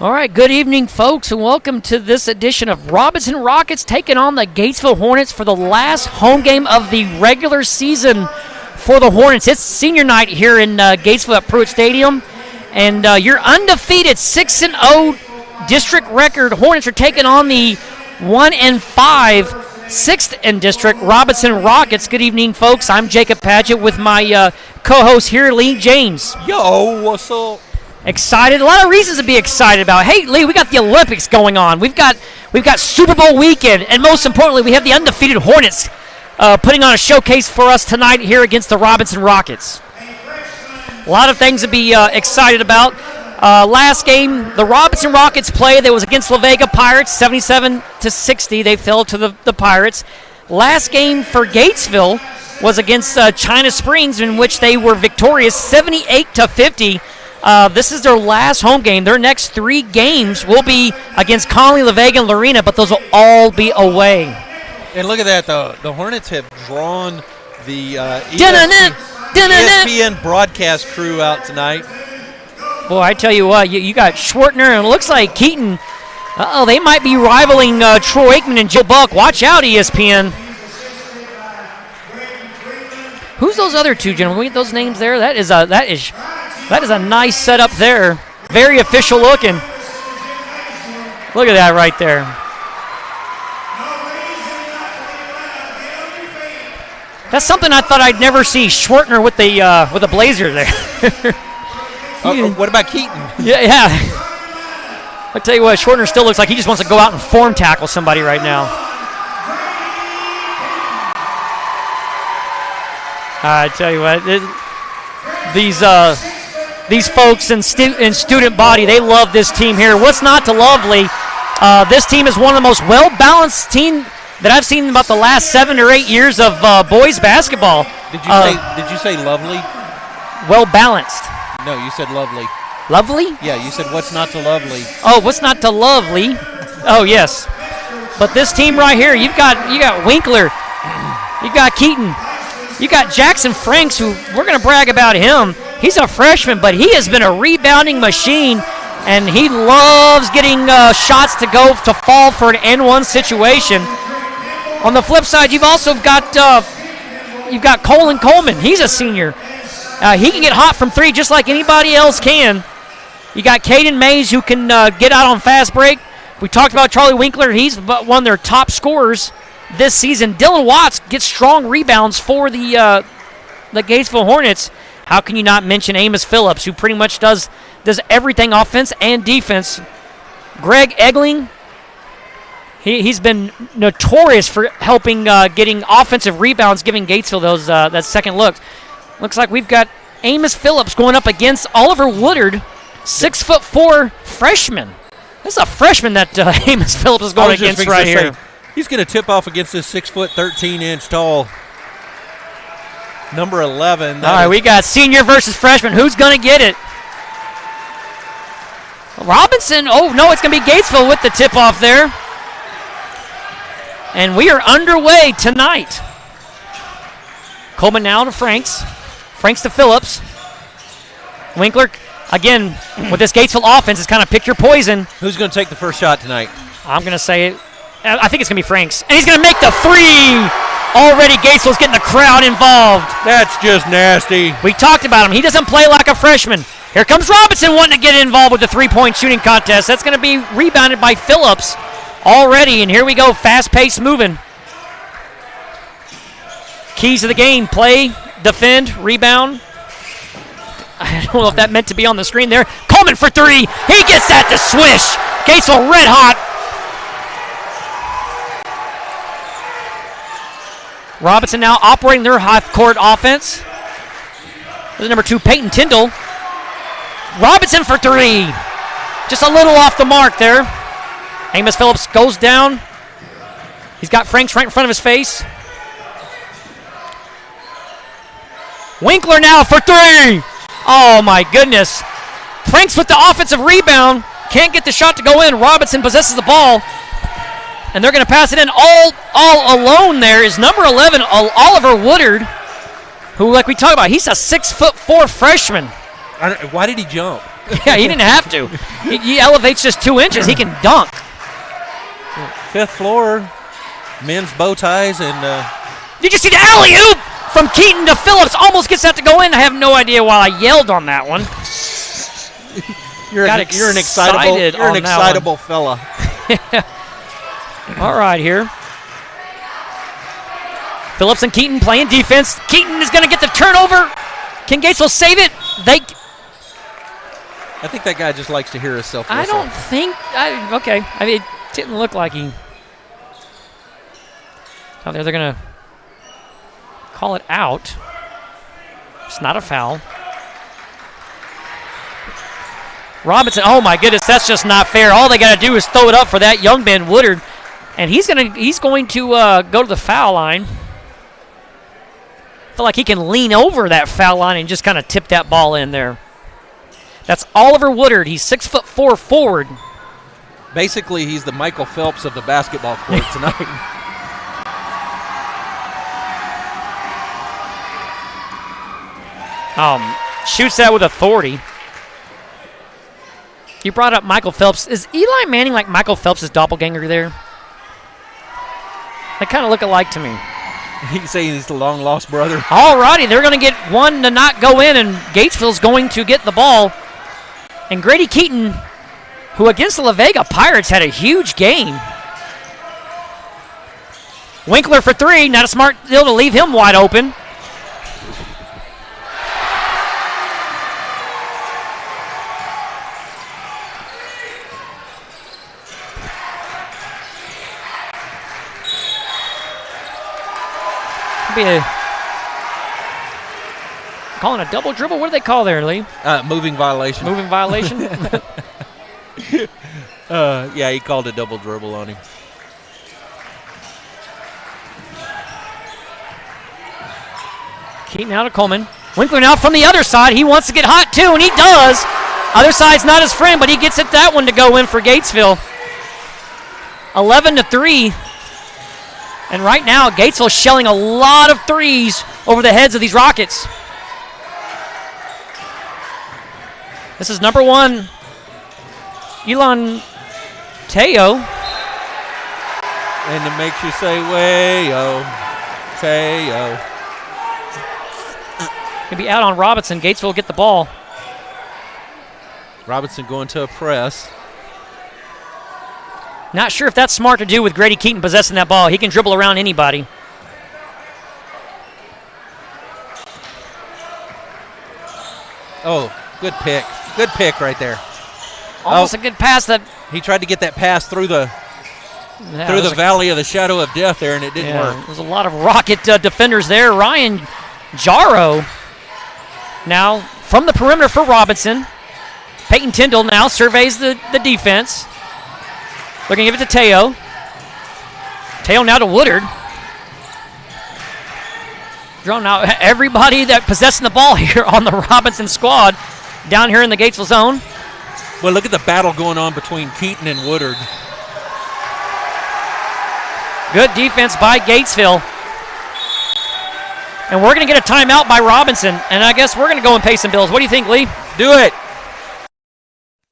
All right, good evening, folks, and welcome to this edition of Robinson Rockets taking on the Gatesville Hornets for the last home game of the regular season for the Hornets. It's senior night here in Gatesville at Pruitt Stadium, and your undefeated 6-0 district record Hornets are taking on the 1-5 6th in district Robinson Rockets. Good evening, folks. I'm Jacob Padget with my co-host here, Lee Jaynes. Yo, what's up? Excited. A lot of reasons to be excited about. Hey, Lee, we got the Olympics going on. We've got Super Bowl weekend, and most importantly, we have the undefeated Hornets putting on a showcase for us tonight here against the Robinson Rockets. A lot of things to be excited about. Last game, the Robinson Rockets play that was against La Vega Pirates, 77-60. They fell to the Pirates. Last game for Gatesville was against China Springs, in which they were victorious, 78-50. This is their last home game. Their next 3 games will be against Conley, La Vega, and Lorena, but those will all be away. And look at that, the Hornets have drawn the ESPN broadcast crew out tonight. Boy, I tell you what, you got Schwartner, and it looks like Keaton. They might be rivaling Troy Aikman and Joe Buck. Watch out, ESPN. Who's those other two gentlemen? We get those names there. That is a nice setup there. Very official looking. Look at that right there. That's something I thought I'd never see. Schwartner with the blazer there. What about Keaton? Yeah. I tell you what, Schwartner still looks like he just wants to go out and form tackle somebody right now. I tell you what, these folks in student body, they love this team here. What's not to love, Lee? This team is one of the most well-balanced team that I've seen in about the last 7 or 8 years of boys basketball. Did you say lovely? Well-balanced. No, you said lovely. Lovely? Yeah, you said what's not to lovely. Oh, what's not to lovely? Oh, yes. But this team right here, you got Winkler, you got Keaton, you got Jackson Franks, who we're going to brag about him. He's a freshman, but he has been a rebounding machine, and he loves getting shots to fall for an N1 situation. On the flip side, you've also got Colin Coleman. He's a senior. He can get hot from 3 just like anybody else can. You got Caden Mays, who can get out on fast break. We talked about Charlie Winkler. He's one of their top scorers this season. Dylan Watts gets strong rebounds for the Gatesville Hornets. How can you not mention Amos Phillips, who pretty much does everything offense and defense? Greg Egling, he's been notorious for helping getting offensive rebounds, giving Gatesville those that second look. Looks like we've got Amos Phillips going up against Oliver Woodard, 6'4" freshman. This is a freshman that Amos Phillips is going against right here. He's going to tip off against this 6', 13-inch tall number 11. All right, we got senior versus freshman. Who's going to get it? Robinson. Oh, no, it's going to be Gatesville with the tip-off there. And we are underway tonight. Coleman now to Franks. Franks to Phillips. Winkler, again, with this Gatesville offense, is kind of pick your poison. Who's going to take the first shot tonight? I'm going to say it. I think it's going to be Franks. And he's going to make the 3. Already Gatesville's getting the crowd involved. That's just nasty. We talked about him. He doesn't play like a freshman. Here comes Robinson wanting to get involved with the 3-point shooting contest. That's going to be rebounded by Phillips already. And here we go, fast-paced moving. Keys of the game: play, defend, rebound. I don't know if that meant to be on the screen there. Coleman for 3. He gets that to swish. Gatesville red hot. Robinson now operating their half-court offense. This is number 2, Peyton Tyndall. Robinson for 3. Just a little off the mark there. Amos Phillips goes down. He's got Franks right in front of his face. Winkler now for 3. Oh, my goodness. Franks with the offensive rebound. Can't get the shot to go in. Robinson possesses the ball. And they're going to pass it in. All alone there is number 11, Oliver Woodard, who, like we talked about, he's a 6'4" freshman. Why did he jump? Yeah, he didn't have to. He elevates just 2 inches. He can dunk. 5th floor, men's bow ties, and did you see the alley-oop from Keaton to Phillips? Almost gets that to go in. I have no idea why I yelled on that one. You're an excitable fella. All right, here. Phillips and Keaton playing defense. Keaton is going to get the turnover. Can Gatesville save it? I think that guy just likes to hear himself whistle. I don't think. Okay. I mean, it didn't look like he. Out there, they're going to call it out. It's not a foul. Robinson, oh my goodness, that's just not fair. All they got to do is throw it up for that young man Woodard, and he's going to go to the foul line. I feel like he can lean over that foul line and just kind of tip that ball in there. That's Oliver Woodard. He's 6'4" forward. Basically, he's the Michael Phelps of the basketball court tonight. Shoots that with authority. You brought up Michael Phelps. Is Eli Manning like Michael Phelps' doppelganger there? They kind of look alike to me. He's saying he's the long-lost brother. All righty, they're going to get one to not go in, and Gatesville's going to get the ball. And Grady Keaton, who against the La Vega Pirates had a huge game. Winkler for 3, not a smart deal to leave him wide open. Calling a double dribble? What do they call there, Lee? Moving violation. Moving violation? Yeah, he called a double dribble on him. Keaton out of Coleman. Winkler now from the other side. He wants to get hot too, and he does. Other side's not his friend, but he gets it that one to go in for Gatesville. 11-3. And right now, Gatesville shelling a lot of threes over the heads of these Rockets. This is number 1, Elon Teo. And it makes you say, way-o, Teo. He'll be out on Robinson. Gatesville will get the ball. Robinson going to a press. Not sure if that's smart to do with Grady Keaton possessing that ball. He can dribble around anybody. Oh, good pick. Good pick right there. Almost a good pass. That he tried to get that pass through the valley of the shadow of death there, and it didn't work. There's a lot of Rocket defenders there. Ryan Jarrow now from the perimeter for Robinson. Peyton Tyndall now surveys the defense. They're going to give it to Teo. Teo now to Woodard. Drawn out everybody that possessing the ball here on the Robinson squad down here in the Gatesville zone. Well, look at the battle going on between Keaton and Woodard. Good defense by Gatesville. And we're going to get a timeout by Robinson. And I guess we're going to go and pay some bills. What do you think, Lee? Do it.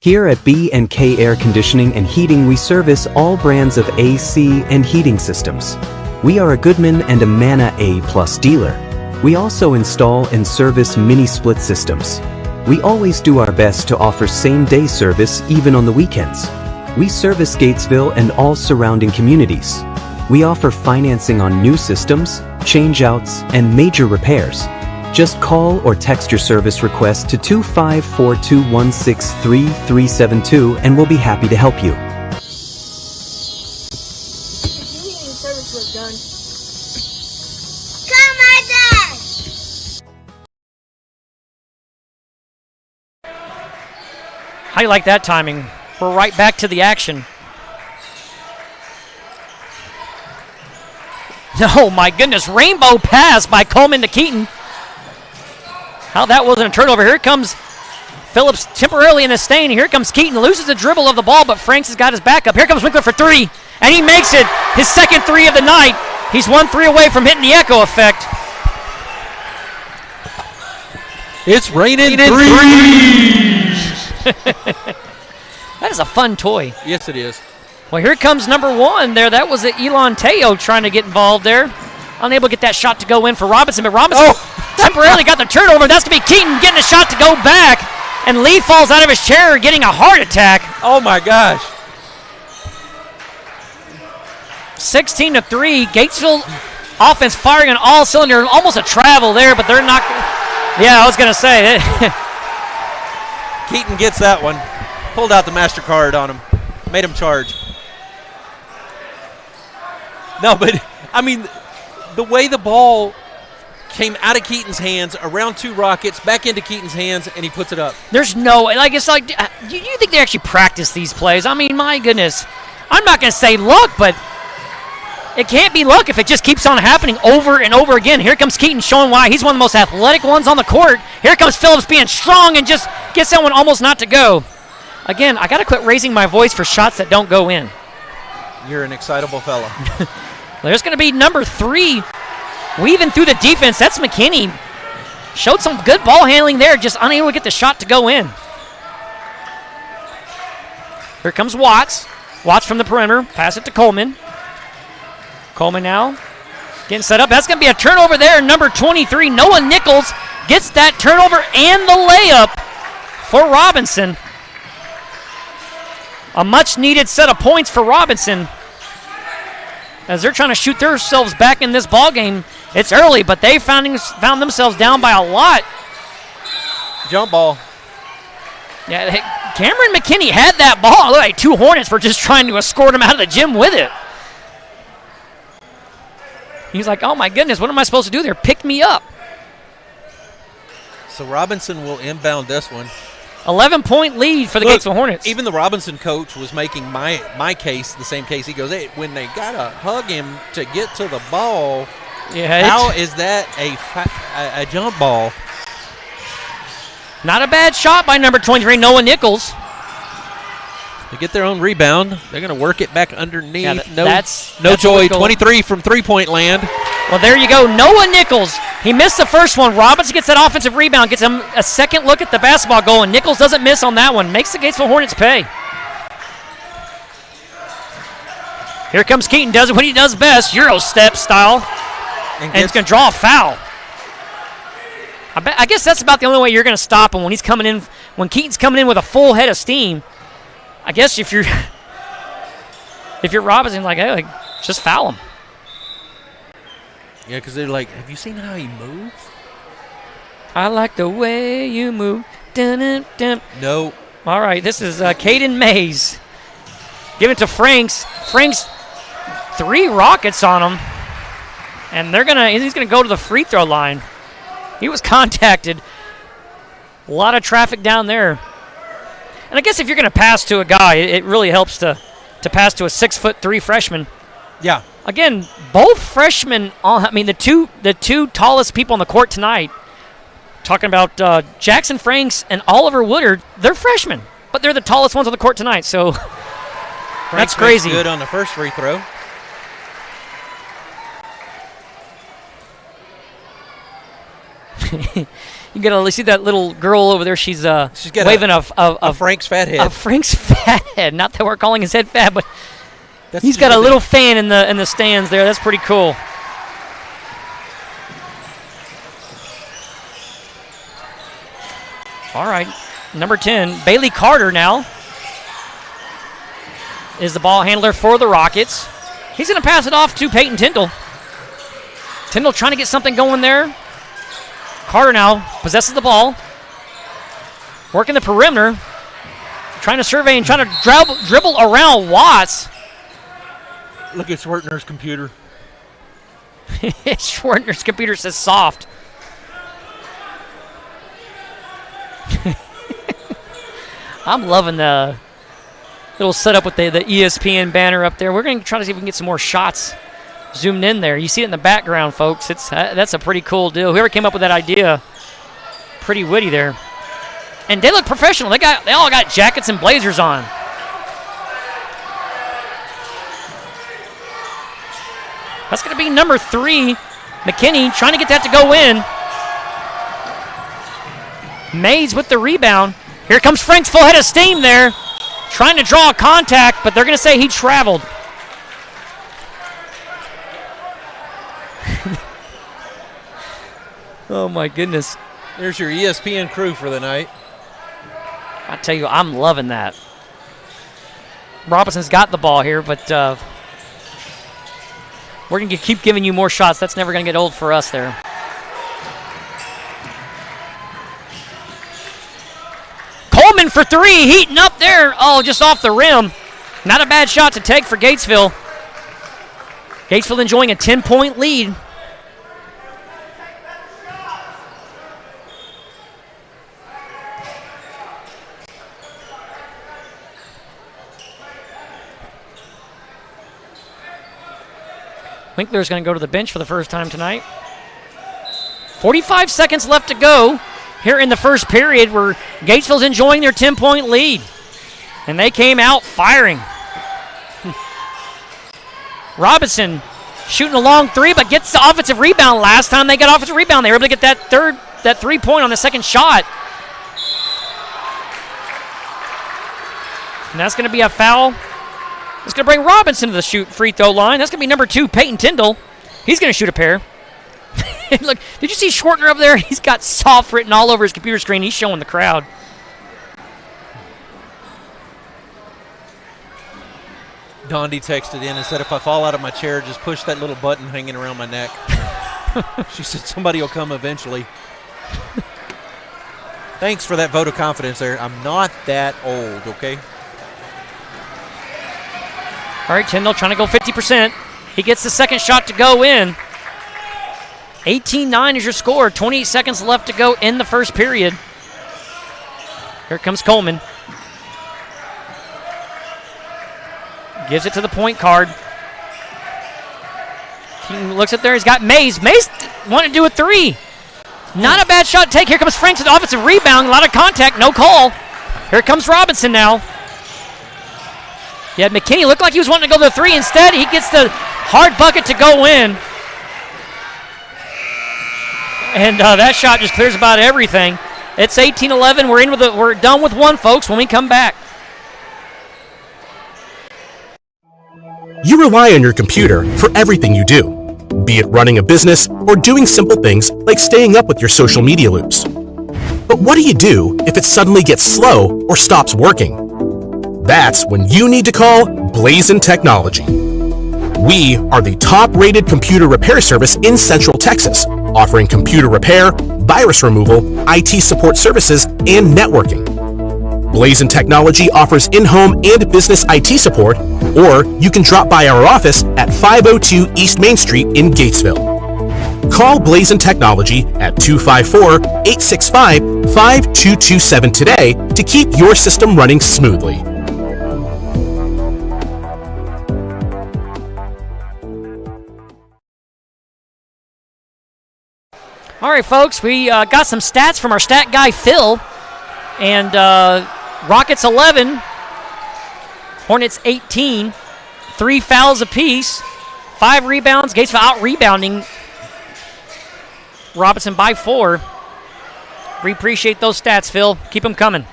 Here at B&K Air Conditioning and Heating, we service all brands of AC and heating systems. We are a Goodman and a Manna A+ dealer. We also install and service mini split systems. We always do our best to offer same-day service even on the weekends. We service Gatesville and all surrounding communities. We offer financing on new systems, changeouts, and major repairs. Just call or text your service request to 254-216-3372 and we'll be happy to help you. How do you like that timing? We're right back to the action. Oh my goodness, rainbow pass by Coleman to Keaton. How that wasn't a turnover. Here comes Phillips temporarily in the stain. Here comes Keaton, loses the dribble of the ball, but Franks has got his back up. Here comes Winkler for 3, and he makes it. His second 3 of the night. He's 1 3 away from hitting the echo effect. It's raining threes. That is a fun toy. Yes, it is. Well, here comes number 1 there. That was Elon Teo trying to get involved there. Unable to get that shot to go in for Robinson, but Robinson temporarily got the turnover. That's going to be Keaton getting a shot to go back, and Lee falls out of his chair getting a heart attack. Oh, my gosh. 16-3. Gatesville offense firing on all cylinders. Almost a travel there, but they're not. Yeah, I was going to say. Keaton gets that one. Pulled out the MasterCard on him. Made him charge. No, but, I mean, the way the ball came out of Keaton's hands, around 2 Rockets, back into Keaton's hands, and he puts it up. There's no, like, it's like, you think they actually practice these plays? I mean, my goodness. I'm not going to say luck, but it can't be luck if it just keeps on happening over and over again. Here comes Keaton showing why he's one of the most athletic ones on the court. Here comes Phillips being strong and just gets that one almost not to go. Again, I got to quit raising my voice for shots that don't go in. You're an excitable fella. There's going to be number 3. Weaving through the defense. That's McKinney. Showed some good ball handling there, just unable to get the shot to go in. Here comes Watts. Watts from the perimeter. Pass it to Coleman. Coleman now getting set up. That's going to be a turnover there. Number 23, Noah Nichols, gets that turnover and the layup for Robinson. A much-needed set of points for Robinson as they're trying to shoot themselves back in this ball game. It's early, but they found themselves down by a lot. Jump ball. Yeah, Cameron McKinney had that ball. It looked like 2 Hornets were just trying to escort him out of the gym with it. He's like, oh, my goodness, what am I supposed to do there? Pick me up. So Robinson will inbound this one. 11-point lead for the Gatesville Hornets. Even the Robinson coach was making my case, the same case. He goes, hey, when they got to hug him to get to the ball, how is that a jump ball? Not a bad shot by number 23, Noah Nichols. They get their own rebound. They're going to work it back underneath. Yeah, that's joy. 23 from three-point land. Well, there you go. Noah Nichols. He missed the first one. Robinson gets that offensive rebound, gets him a second look at the basketball goal, and Nichols doesn't miss on that one. Makes the Gatesville Hornets pay. Here comes Keaton. Does what he does best, Euro step style, and he's going to draw a foul. I guess that's about the only way you're going to stop him when he's coming in. When Keaton's coming in with a full head of steam. I guess if you're Robinson, hey, just foul him. Yeah, because they're like, have you seen how he moves? I like the way you move. Dun-dun-dun. No. All right, this is Caden Mays. Give it to Franks. Franks, 3 Rockets on him, and he's gonna go to the free throw line. He was contacted. A lot of traffic down there. And I guess if you're going to pass to a guy, it really helps to pass to a 6'3" freshman. Yeah. Again, both freshmen. The two tallest people on the court tonight. Talking about Jackson Franks and Oliver Woodard. They're freshmen, but they're the tallest ones on the court tnight. So that's crazy. Good on the first free throw. You gotta see that little girl over there. She's waving a Frank's fat head. A Frank's fat head. Not that we're calling his head fat, but he's got a little fan in the stands there. That's pretty cool. All right, number 10, Bailey Carter now is the ball handler for the Rockets. He's going to pass it off to Peyton Tyndall. Tyndall trying to get something going there. Carter now possesses the ball. Working the perimeter. Trying to survey and trying to dribble around Watts. Look at Schwartner's computer. Schwartner's computer says soft. I'm loving the little setup with the ESPN banner up there. We're going to try to see if we can get some more shots zoomed in there. You see it in the background, folks. That's a pretty cool deal. Whoever came up with that idea, pretty witty there. And they look professional. They all got jackets and blazers on. That's going to be number 3, McKinney, trying to get that to go in. Mays with the rebound. Here comes Franks, full head of steam there. Trying to draw a contact, but they're going to say he traveled. Oh, my goodness. There's your ESPN crew for the night. I tell you, I'm loving that. Robinson's got the ball here, but we're going to keep giving you more shots. That's never going to get old for us there. Coleman for three, heating up there. Oh, just off the rim. Not a bad shot to take for Gatesville. Gatesville enjoying a 10-point lead. Winkler's going to go to the bench for the first time tonight. 45 seconds left to go here in the first period where Gatesville's enjoying their 10-point lead. And they came out firing. Robinson shooting a long three, but gets the offensive rebound. Last time they got offensive rebound, they were able to get that 3-point on the second shot. And that's going to be a foul. It's going to bring Robinson to the free throw line. That's going to be number 2, Peyton Tyndall. He's going to shoot a pair. Look, did you see Schwartner up there? He's got soft written all over his computer screen. He's showing the crowd. Dondi texted in and said, if I fall out of my chair, just push that little button hanging around my neck. She said somebody will come eventually. Thanks for that vote of confidence there. I'm not that old, okay? All right, Tyndall trying to go 50%. He gets the second shot to go in. 18-9 is your score. 28 seconds left to go in the first period. Here comes Coleman. Gives it to the point guard. He looks up there. He's got Mays. Mays wanted to do a three. Not a bad shot to take. Here comes Franks with the offensive rebound. A lot of contact. No call. Here comes Robinson now. Yeah, McKinney looked like he was wanting to go to the three. Instead, he gets the hard bucket to go in. And that shot just clears about everything. It's 18-11. We're done with one, folks, when we come back. You rely on your computer for everything you do, be it running a business or doing simple things like staying up with your social media loops. But what do you do if it suddenly gets slow or stops working? That's when you need to call Blazin Technology. We are the top-rated computer repair service in Central Texas, offering computer repair, virus removal, IT support services, and networking. Blazin Technology offers in-home and business IT support, or you can drop by our office at 502 East Main Street in Gatesville. Call Blazin Technology at 254-865-5227 today to keep your system running smoothly. All right, folks, we got some stats from our stat guy, Phil. And Rockets 11, Hornets 18, 3 fouls apiece, 5 rebounds. Gatesville out-rebounding Robinson by 4. We appreciate those stats, Phil. Keep them coming.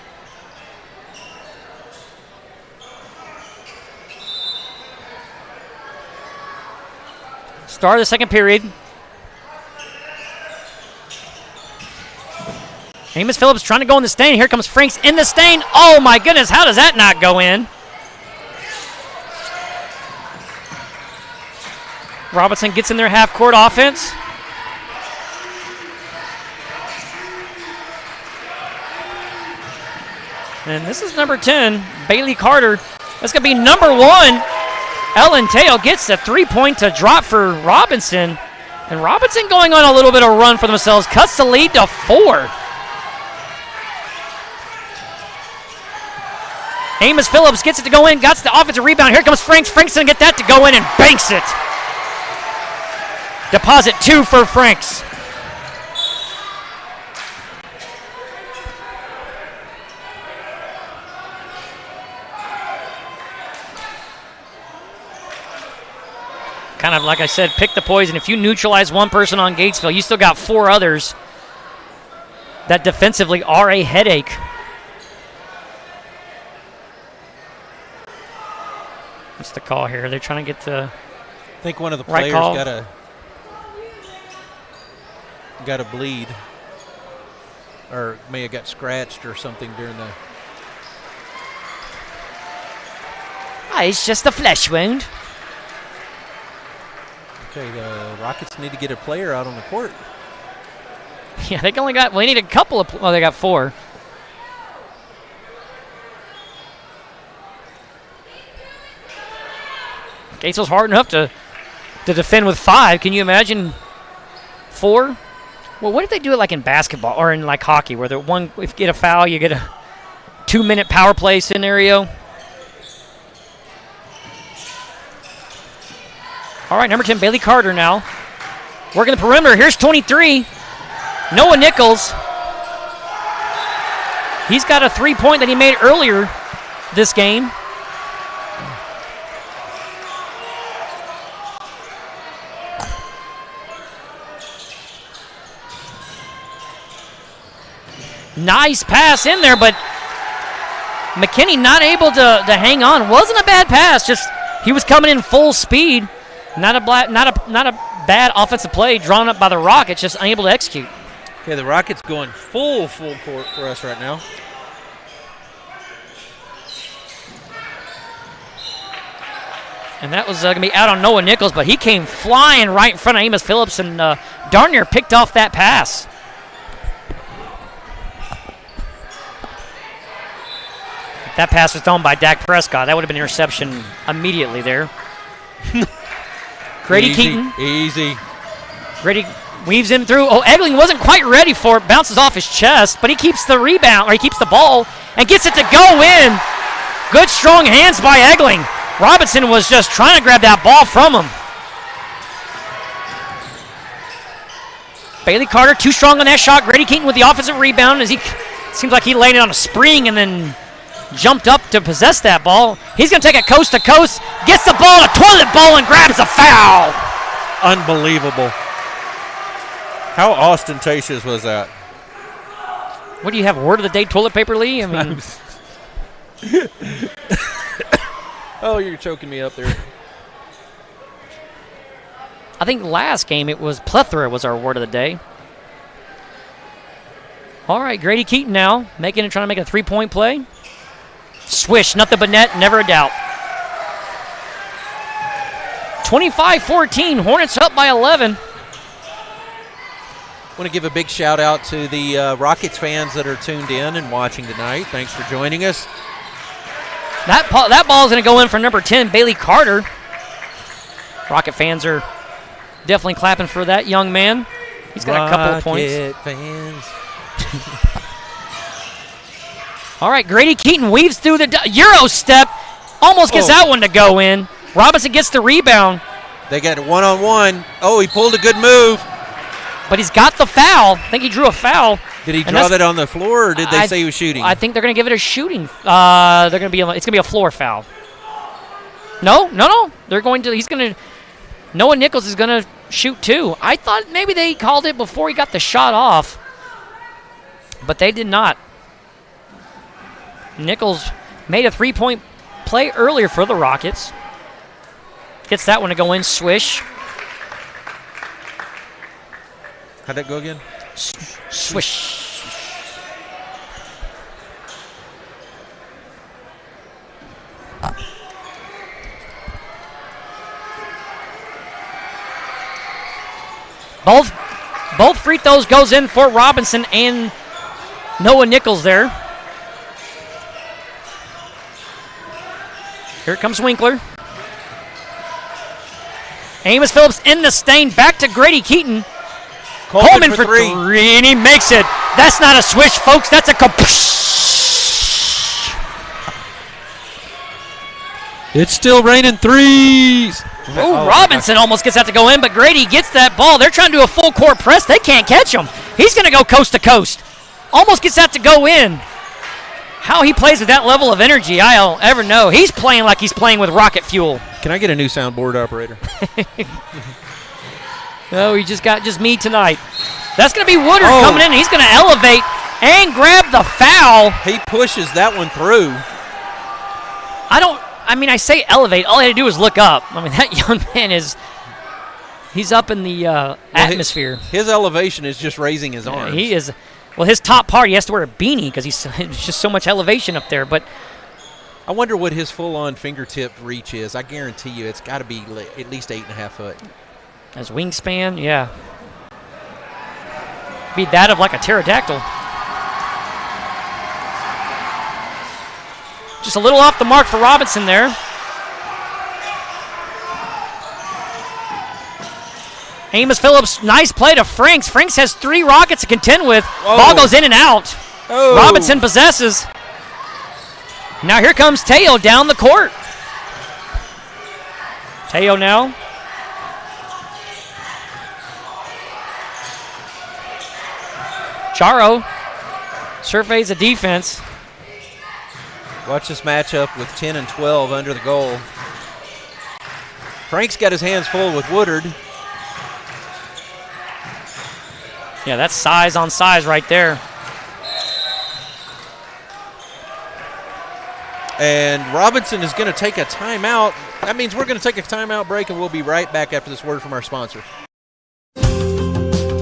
Start of the second period. Amos Phillips trying to go in the stain. Here comes Franks in the stain. Oh, my goodness. How does that not go in? Robinson gets in their half-court offense. And this is number 10, Bailey Carter. That's going to be number 1. Ellen Teo gets the three-point to drop for Robinson. And Robinson going on a little bit of a run for themselves. Cuts the lead to 4. Amos Phillips gets it to go in, got the offensive rebound. Here comes Franks. Franks going to get that to go in and banks it. Deposit 2 for Franks. Kind of like I said, pick the poison. If you neutralize one person on Gatesville, you still got 4 others that defensively are a headache. What's the call here? They're trying to get the I think one of the right players call. got a bleed, or may have got scratched or something during the. It's just a flesh wound. Okay, the Rockets need to get a player out on the court. Yeah, they only got. Well, they need a couple of. Well, they got 4. Gatesville's hard enough to defend with 5. Can you imagine 4? Well, what if they do it like in basketball or in like hockey, where if you get a foul, you get a 2-minute power play scenario? All right, number 10, Bailey Carter now. Working the perimeter. Here's 23. Noah Nichols. He's got a 3-point that he made earlier this game. Nice pass in there, but McKinney not able to hang on. Wasn't a bad pass, just he was coming in full speed. Not a bad offensive play drawn up by the Rockets, just unable to execute. Okay, the Rockets going full court for us right now. And that was going to be out on Noah Nichols, but he came flying right in front of Amos Phillips, and darn near picked off that pass. If that pass was thrown by Dak Prescott, that would have been an interception immediately there. Grady Keaton. Easy. Grady weaves him through. Oh, Egling wasn't quite ready for it. Bounces off his chest, but he keeps the rebound, or he keeps the ball, and gets it to go in. Good, strong hands by Egling. Robinson was just trying to grab that ball from him. Bailey Carter, too strong on that shot. Grady Keaton with the offensive rebound as he seems like he laid it on a spring and then jumped up to possess that ball. He's going to take it coast to coast, gets the ball, a toilet bowl, and grabs a foul. Unbelievable. How ostentatious was that? What do you have, word of the day toilet paper, Lee? I mean, oh, you're choking me up there. I think last game it was plethora was our word of the day. All right, Grady Keaton now trying to make a 3-point play. Swish, nothing but net, never a doubt. 25-14, Hornets up by 11. I want to give a big shout out to the Rockets fans that are tuned in and watching tonight. Thanks for joining us. That ball is going to go in for number 10, Bailey Carter. Rocket fans are definitely clapping for that young man. He's got a couple of points. Rocket fans. All right, Grady Keaton weaves through the Euro step. Almost gets that one to go in. Robinson gets the rebound. They got it one-on-one. Oh, he pulled a good move. But he's got the foul. I think he drew a foul. Did he draw that on the floor, or did they say he was shooting? I think they're going to give it a shooting. It's going to be a floor foul. No. They're going to. Noah Nichols is going to shoot too. I thought maybe they called it before he got the shot off, but they did not. Nichols made a 3-point play earlier for the Rockets. Gets that one to go in. Swish. How'd that go again? Swish. Both free throws goes in for Robinson and Noah Nichols there. Here comes Winkler. Amos Phillips in the stain. Back to Grady Keaton. Coleman for three, and he makes it. That's not a swish, folks. That's a It's still raining threes. Oh, Robinson almost gets that to go in, but Grady gets that ball. They're trying to do a full court press. They can't catch him. He's going to go coast to coast. Almost gets that to go in. How he plays with that level of energy, I don't ever know. He's playing like he's playing with rocket fuel. Can I get a new soundboard operator? No, he just got me tonight. That's going to be Woodard coming in. He's going to elevate and grab the foul. He pushes that one through. I mean, I say elevate. All he had to do was look up. I mean, that young man he's up in the atmosphere. His elevation is just raising his arms. He is. Well, his top part, he has to wear a beanie because there's just so much elevation up there. But I wonder what his full-on fingertip reach is. I guarantee you it's got to be at least 8.5 foot. His wingspan, yeah. Be that of like a pterodactyl. Just a little off the mark for Robinson there. Amos Phillips, nice play to Franks. Franks has 3 rockets to contend with. Whoa. Ball goes in and out. Oh. Robinson possesses. Now here comes Teo down the court. Teo now. Charo surveys the defense. Watch this matchup with 10 and 12 under the goal. Frank's got his hands full with Woodard. Yeah, that's size on size right there. And Robinson is going to take a timeout. That means we're going to take a timeout break, and we'll be right back after this word from our sponsor.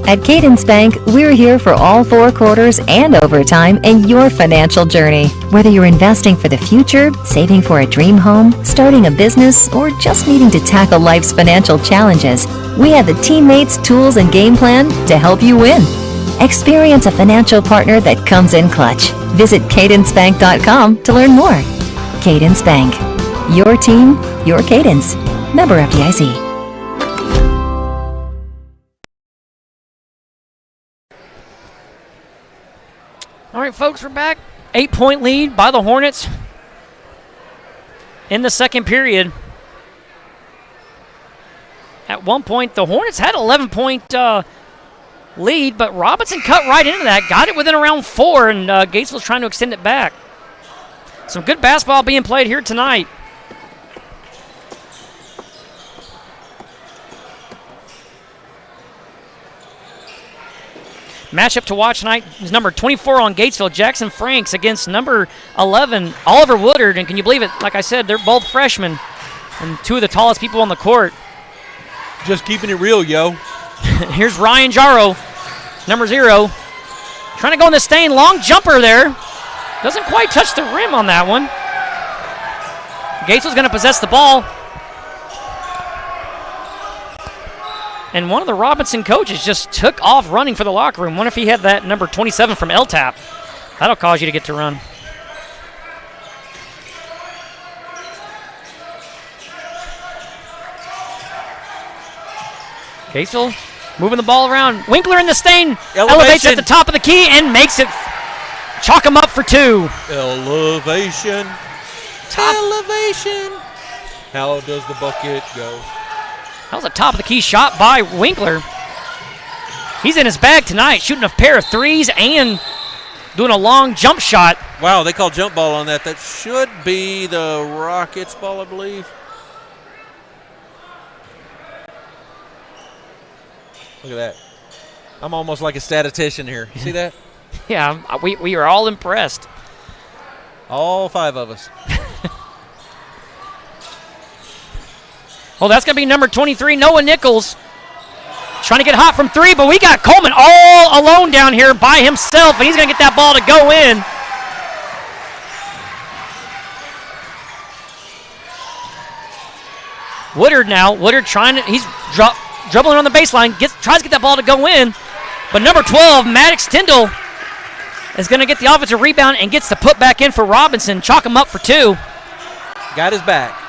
At Cadence Bank, we're here for all 4 quarters and overtime in your financial journey. Whether you're investing for the future, saving for a dream home, starting a business, or just needing to tackle life's financial challenges, we have the teammates, tools, and game plan to help you win. Experience a financial partner that comes in clutch. Visit cadencebank.com to learn more. Cadence Bank. Your team, your cadence. Member FDIC. All right, folks, we're back. 8-point lead by the Hornets in the second period. At one point, the Hornets had an 11-point lead, but Robinson cut right into that, got it within around 4, and Gatesville's trying to extend it back. Some good basketball being played here tonight. Matchup to watch tonight is number 24 on Gatesville, Jackson Franks, against number 11, Oliver Woodard. And can you believe it? Like I said, they're both freshmen and 2 of the tallest people on the court. Just keeping it real, yo. Here's Ryan Jarrow, number 0. Trying to go in the stain. Long jumper there. Doesn't quite touch the rim on that one. Gatesville's going to possess the ball. And one of the Robinson coaches just took off running for the locker room. Wonder if he had that number 27 from LTAP. That'll cause you to get to run. Gatesville moving the ball around. Winkler in the stain. Elevates at the top of the key and makes it. Chalk him up for 2. Elevation. Elevation. How does the bucket go? That was a top of the key shot by Winkler. He's in his bag tonight, shooting a pair of 3s and doing a long jump shot. Wow, they call jump ball on that. That should be the Rockets ball, I believe. Look at that. I'm almost like a statistician here. You see that? Yeah, we are all impressed. All 5 of us. Well, that's going to be number 23, Noah Nichols. Trying to get hot from 3, but we got Coleman all alone down here by himself, and he's going to get that ball to go in. Woodard now. Woodard he's dribbling on the baseline, tries to get that ball to go in. But number 12, Maddox Tyndall, is going to get the offensive rebound and gets the put back in for Robinson. Chalk him up for 2. Got his back.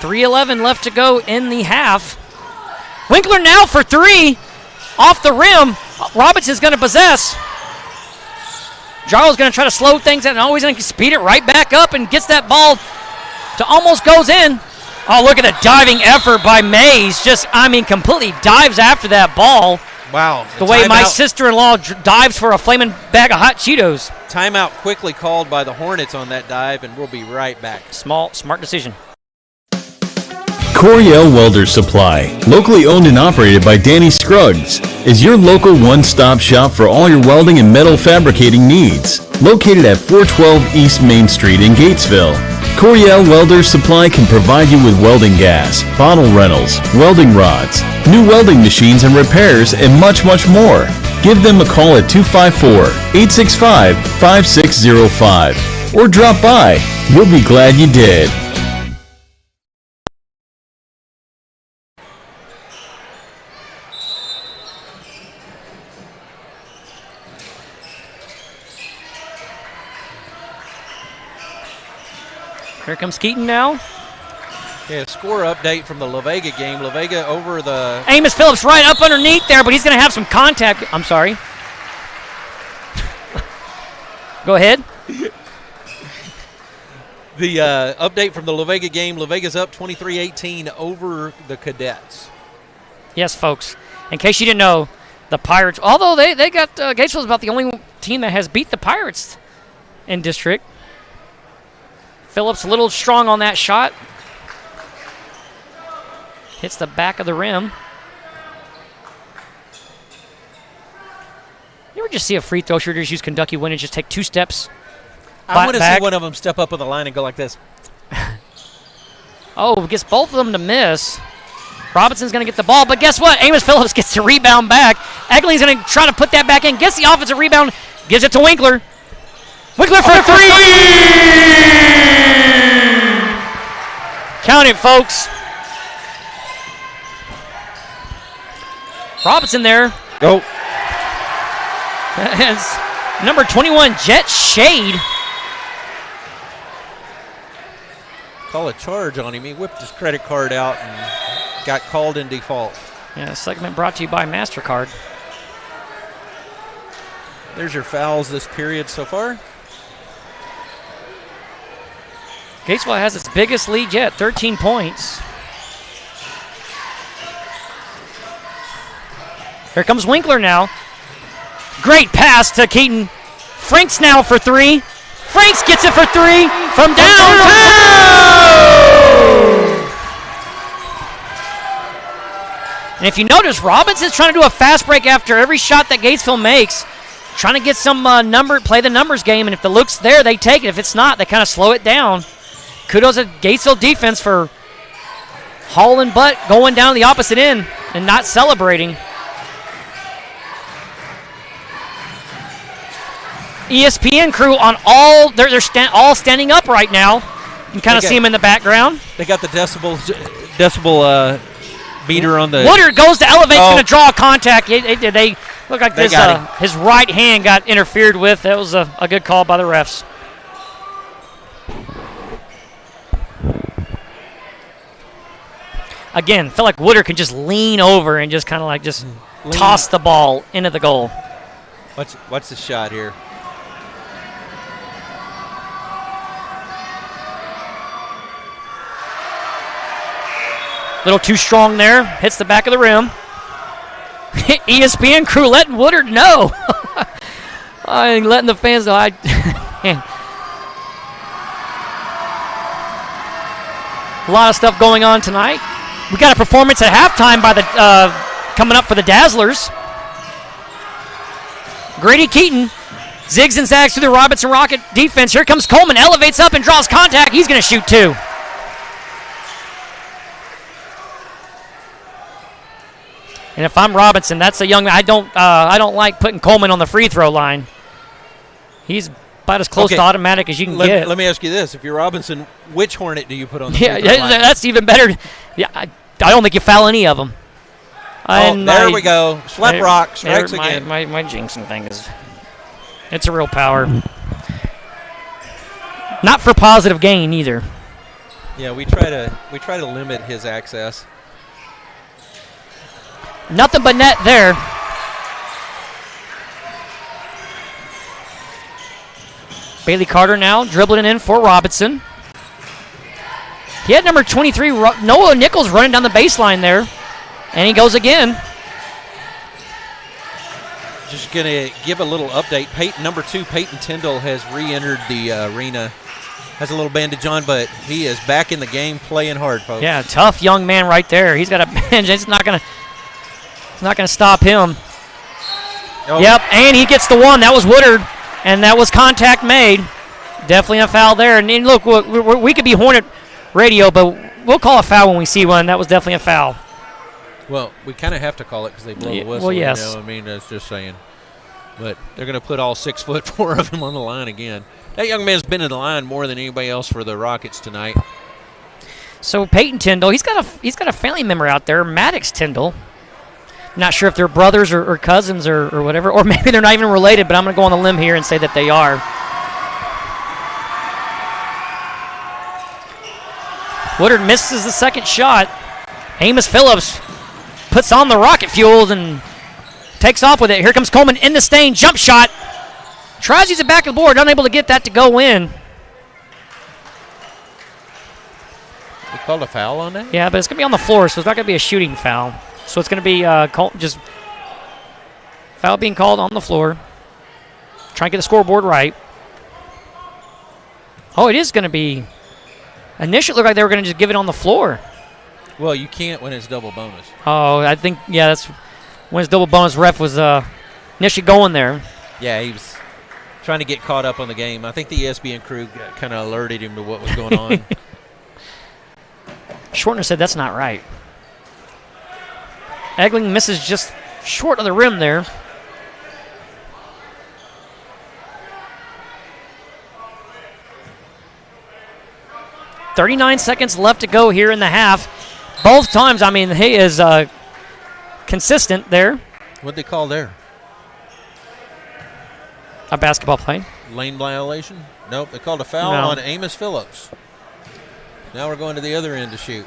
.311 left to go in the half. Winkler now for 3. Off the rim. Robinson's going to possess. Jarl's going to try to slow things down. He's going to speed it right back up and gets that ball to almost goes in. Oh, look at the diving effort by Mays. Completely dives after that ball. Wow. The way my sister-in-law dives for a flaming bag of hot Cheetos. Timeout quickly called by the Hornets on that dive, and we'll be right back. Smart decision. Coriel Welder Supply, locally owned and operated by Danny Scruggs. is your local one-stop shop for all your welding and metal fabricating needs. Located at 412 East Main Street in Gatesville, Coriel Welders Supply can provide you with welding gas, bottle rentals, welding rods, new welding machines and repairs, and much, much more. Give them a call at 254-865-5605 or drop by. You'll be glad you did. Here comes Keaton now. Yeah, score update from the La Vega game. La Vega over the... Amos Phillips right up underneath there, but he's going to have some contact. I'm sorry. Go ahead. The update from the La Vega game. La Vega's up 23-18 over the Cadets. Yes, folks. In case you didn't know, the Pirates, although they got... Gatesville's about the only team that has beat the Pirates in district. Phillips a little strong on that shot. Hits the back of the rim. You ever just see a free throw shooter use Kentucky win and just take 2 steps? I want to see one of them step up on the line and go like this. Oh, gets both of them to miss. Robinson's going to get the ball, but guess what? Amos Phillips gets the rebound back. Eglin's going to try to put that back in, gets the offensive rebound, gives it to Winkler. Winkler for 3! Count it, folks. Robinson there. Go. That's number 21, Jet Shade. Call a charge on him. He whipped his credit card out and got called in default. Yeah, segment brought to you by MasterCard. There's your fouls this period so far. Gatesville has its biggest lead yet, 13 points. Here comes Winkler now. Great pass to Keaton. Franks now for 3. Franks gets it for 3 from downtown. And if you notice, Robinson's trying to do a fast break after every shot that Gatesville makes, trying to get some play the numbers game, and if the look's there, they take it. If it's not, they kind of slow it down. Kudos to Gatesville defense for hauling butt, going down the opposite end, and not celebrating. ESPN crew on all, they're all standing up right now. You can kind of see them in the background. They got the decibel meter on the... Woodard goes to elevate, going to draw a contact. They look like this, his right hand got interfered with. That was a good call by the refs. Again, feel like Woodard can just lean over and just kind of like toss the ball into the goal. What's the shot here? Little too strong there. Hits the back of the rim. ESPN crew letting Woodard know. Letting the fans know. A lot of stuff going on tonight. We got a performance at halftime by the coming up for the Dazzlers. Grady Keaton zigs and zags through the Robinson Rocket defense. Here comes Coleman, elevates up and draws contact. He's going to shoot 2. And if I'm Robinson, that's a young man. I don't like putting Coleman on the free throw line. He's about as close to automatic as you can get. Let me ask you this: if you're Robinson, which Hornet do you put on the free throw line? That's even better. Yeah, I don't think you foul any of them. There we go. Slap rock strikes again. My jinxing thing it's a real power. Not for positive gain either. Yeah, we try to limit his access. Nothing but net there. Bailey Carter now dribbling in for Robinson. He had number 23, Noah Nichols, running down the baseline there. And he goes again. Just going to give a little update. Number 2, Peyton Tyndall, has re-entered the arena. Has a little bandage on, but he is back in the game playing hard, folks. Yeah, tough young man right there. He's got a bandage. It's not going to stop him. Oh. Yep, and he gets the one. That was Woodard, and that was contact made. Definitely a foul there. And look, we could be Hornet Radio, but we'll call a foul when we see one. That was definitely a foul. Well, we kind of have to call it because they blow the whistle. Well, yes. You know what I mean? That's just saying. But they're going to put all 6'4" of them on the line again. That young man's been in the line more than anybody else for the Rockets tonight. So Peyton Tyndall, he's got a family member out there, Maddox Tyndall. Not sure if they're brothers or cousins or whatever, or maybe they're not even related, but I'm going to go on the limb here and say that they are. Woodard misses the second shot. Amos Phillips puts on the rocket fuels and takes off with it. Here comes Coleman in the stain, jump shot. Tries to use it back of the board, unable to get that to go in. They called a foul on that? Yeah, but it's going to be on the floor, so it's not going to be a shooting foul. So it's going to be just foul being called on the floor. Trying to get the scoreboard right. Oh, it is going to be. Initially, it looked like they were going to just give it on the floor. Well, you can't when it's double bonus. Oh, I think, yeah, that's when his double bonus ref was initially going there. Yeah, he was trying to get caught up on the game. I think the ESPN crew kind of alerted him to what was going on. Shortner said that's not right. Egling misses just short of the rim there. .39 seconds left to go here in the half. Both times, I mean, he is consistent there. What'd they call there? A basketball play. Lane violation? Nope, they called a foul on Amos Phillips. Now we're going to the other end to shoot.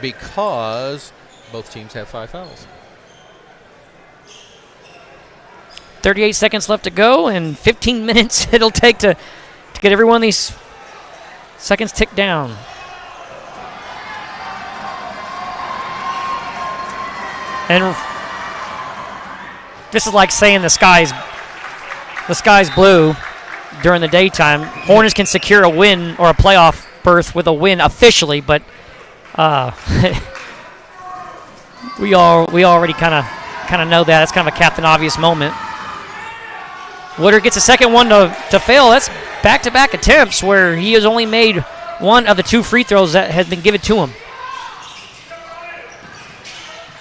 Because both teams have 5 fouls. 38 seconds left to go, and 15 minutes it'll take to get every one of these seconds ticked down. And this is like saying the sky's blue during the daytime. Hornets can secure a win or a playoff berth with a win officially, but we already kind of know that. It's kind of a Captain Obvious moment. Woodard gets a second one to fail. That's back-to-back attempts where he has only made one of the 2 free throws that has been given to him.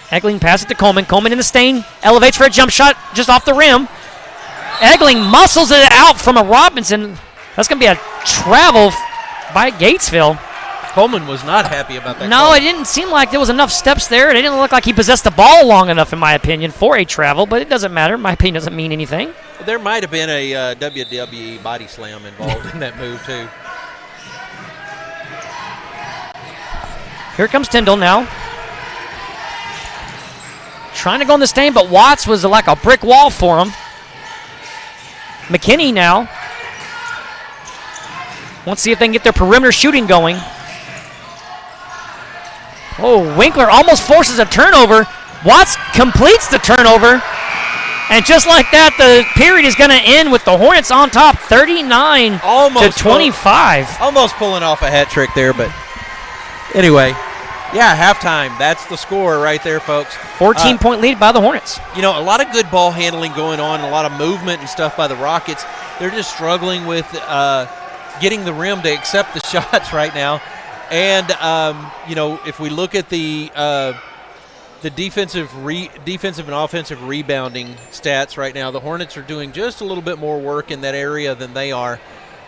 Egling passes it to Coleman. Coleman in the stain, elevates for a jump shot just off the rim. Egling muscles it out from a Robinson. That's going to be a travel by Gatesville. Coleman was not happy about that. No, call. It didn't seem like there was enough steps there. It didn't look like he possessed the ball long enough, in my opinion, for a travel, but it doesn't matter. My opinion doesn't mean anything. There might have been a WWE body slam involved in that move, too. Here comes Tyndall now. Trying to go in the stain, but Watts was like a brick wall for him. McKinney now. Let's see if they can get their perimeter shooting going. Oh, Winkler almost forces a turnover. Watts completes the turnover. And just like that, the period is going to end with the Hornets on top, 39 to 25. Almost pulling off a hat trick there, but anyway. Yeah, halftime. That's the score right there, folks. 14-point lead by the Hornets. You know, a lot of good ball handling going on, a lot of movement and stuff by the Rockets. They're just struggling with getting the rim to accept the shots right now. And, you know, if we look at the defensive and offensive rebounding stats right now, the Hornets are doing just a little bit more work in that area than they are.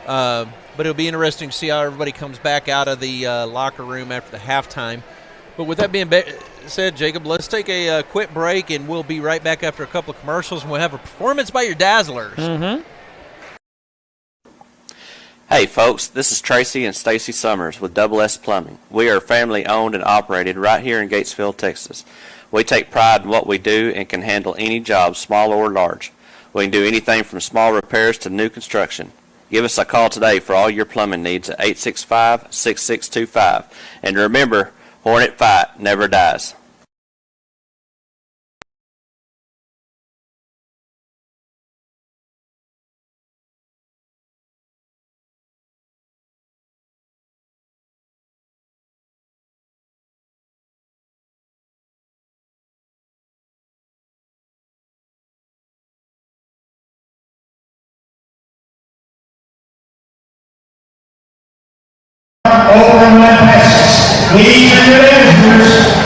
But it'll be interesting to see how everybody comes back out of the locker room after the halftime. But with that being said, Jacob, let's take a quick break, and we'll be right back after a couple of commercials, and we'll have a performance by your Dazzlers. Mm-hmm. Hey folks, this is Tracy and Stacy Summers with Double S Plumbing. We are family owned and operated right here in Gatesville, Texas. We take pride in what we do and can handle any job, small or large. We can do anything from small repairs to new construction. Give us a call today for all your plumbing needs at 865-6625. And remember, Hornet Fight never dies. Over my passes. Please turn your answers.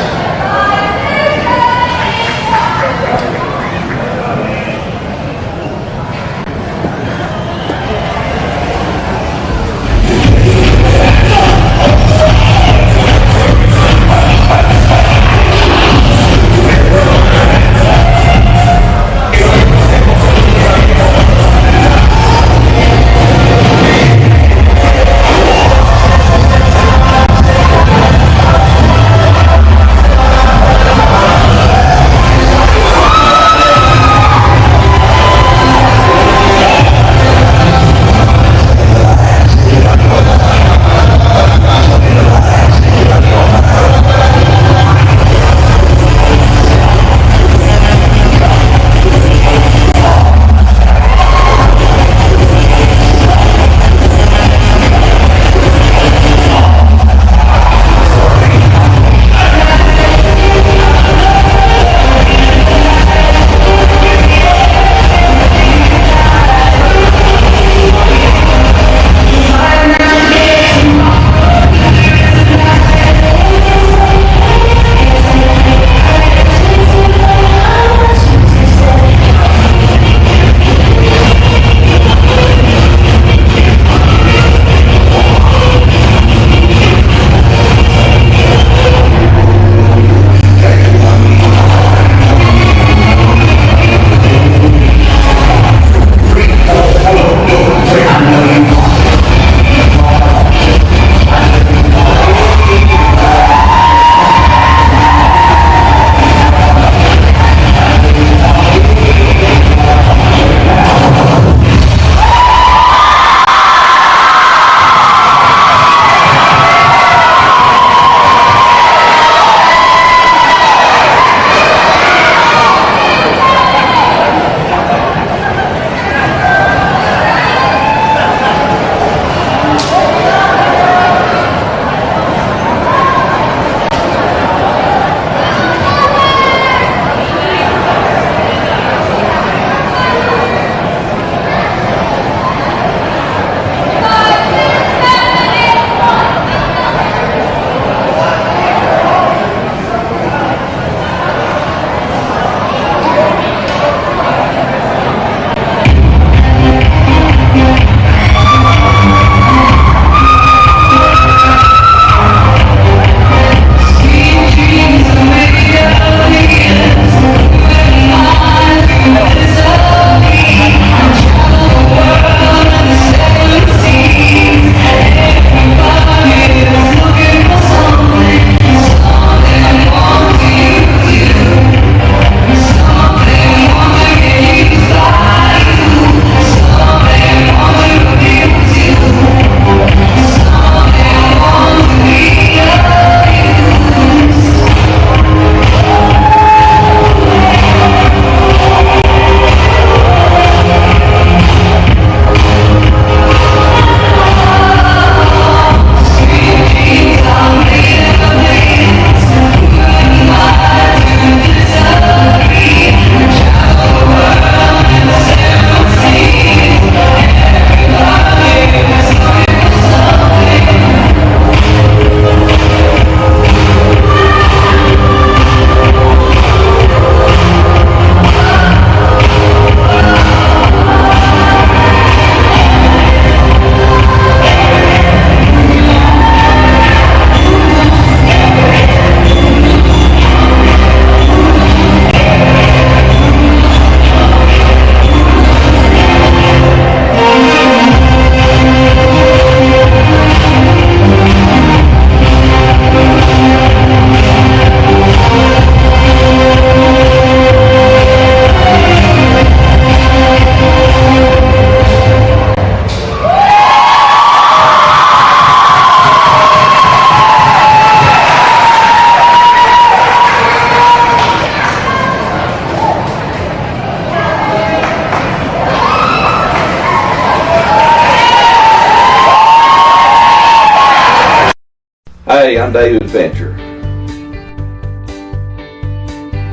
Hey, I'm David Fincher.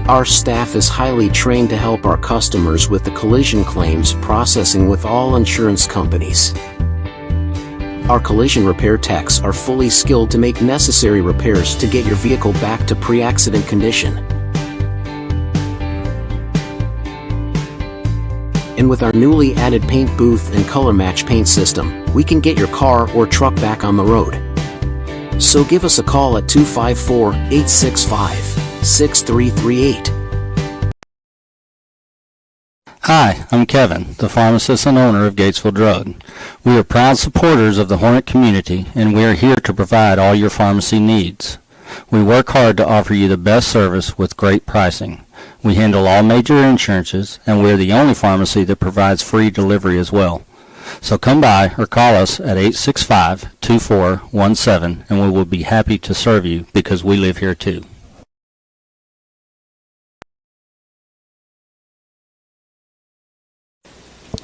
Our staff is highly trained to help our customers with the collision claims processing with all insurance companies. Our collision repair techs are fully skilled to make necessary repairs to get your vehicle back to pre-accident condition. And with our newly added paint booth and color match paint system, we can get your car or truck back on the road. So give us a call at 254-865-6338. Hi, I'm Kevin, the pharmacist and owner of Gatesville Drug. We are proud supporters of the Hornet community, and we are here to provide all your pharmacy needs. We work hard to offer you the best service with great pricing. We handle all major insurances, and we're the only pharmacy that provides free delivery as well. So come by or call us at 865-2417, and we will be happy to serve you because we live here too.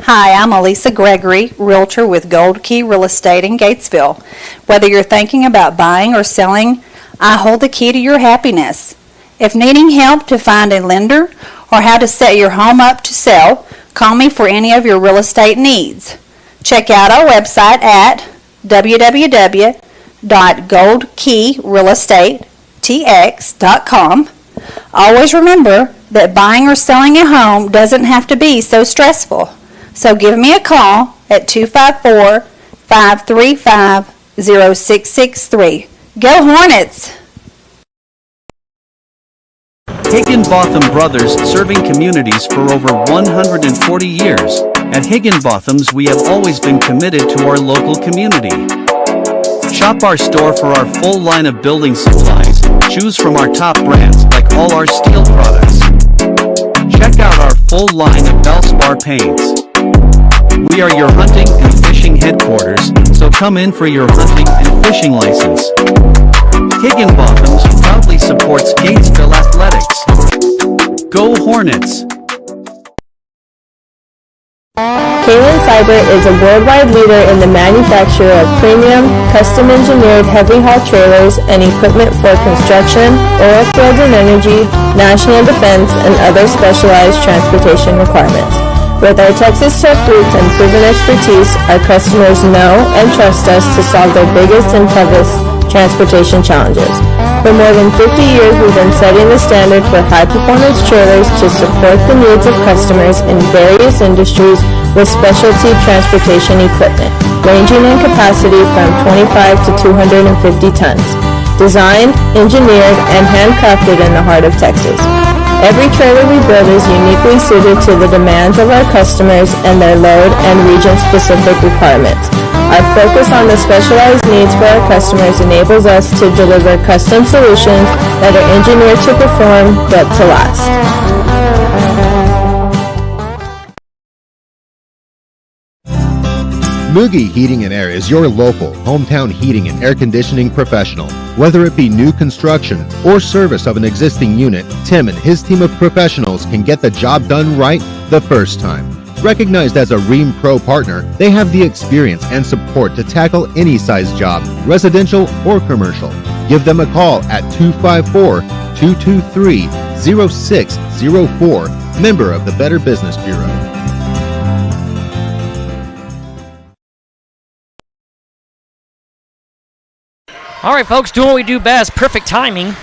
Hi, I'm Elisa Gregory, Realtor with Gold Key Real Estate in Gatesville. Whether you're thinking about buying or selling, I hold the key to your happiness. If needing help to find a lender or how to set your home up to sell, call me for any of your real estate needs. Check out our website at www.goldkeyrealestatetx.com. Always remember that buying or selling a home doesn't have to be so stressful. So give me a call at 254-535-0663. Go Hornets! Higginbotham Brothers, serving communities for over 140 years. At Higginbotham's, we have always been committed to our local community. Shop our store for our full line of building supplies. Choose from our top brands like all our steel products. Check out our full line of Valspar paints. We are your hunting and fishing headquarters, so come in for your hunting and fishing license. Higginbotham's proudly supports Gatesville Athletics. Go Hornets! Kalen Cyber is a worldwide leader in the manufacture of premium, custom-engineered heavy-haul trailers and equipment for construction, oil field and energy, national defense, and other specialized transportation requirements. With our Texas tough roots and proven expertise, our customers know and trust us to solve their biggest and toughest transportation challenges. For more than 50 years, we've been setting the standard for high-performance trailers to support the needs of customers in various industries with specialty transportation equipment, ranging in capacity from 25 to 250 tons. Designed, engineered, and handcrafted in the heart of Texas. Every trailer we build is uniquely suited to the demands of our customers and their load and region-specific requirements. Our focus on the specialized needs for our customers enables us to deliver custom solutions that are engineered to perform, built to last. Mugi Heating and Air is your local, hometown heating and air conditioning professional. Whether it be new construction or service of an existing unit, Tim and his team of professionals can get the job done right the first time. Recognized as a Rheem Pro partner, they have the experience and support to tackle any size job, residential or commercial. Give them a call at 254-223-0604, member of the Better Business Bureau. All right, folks, doing what we do best, perfect timing.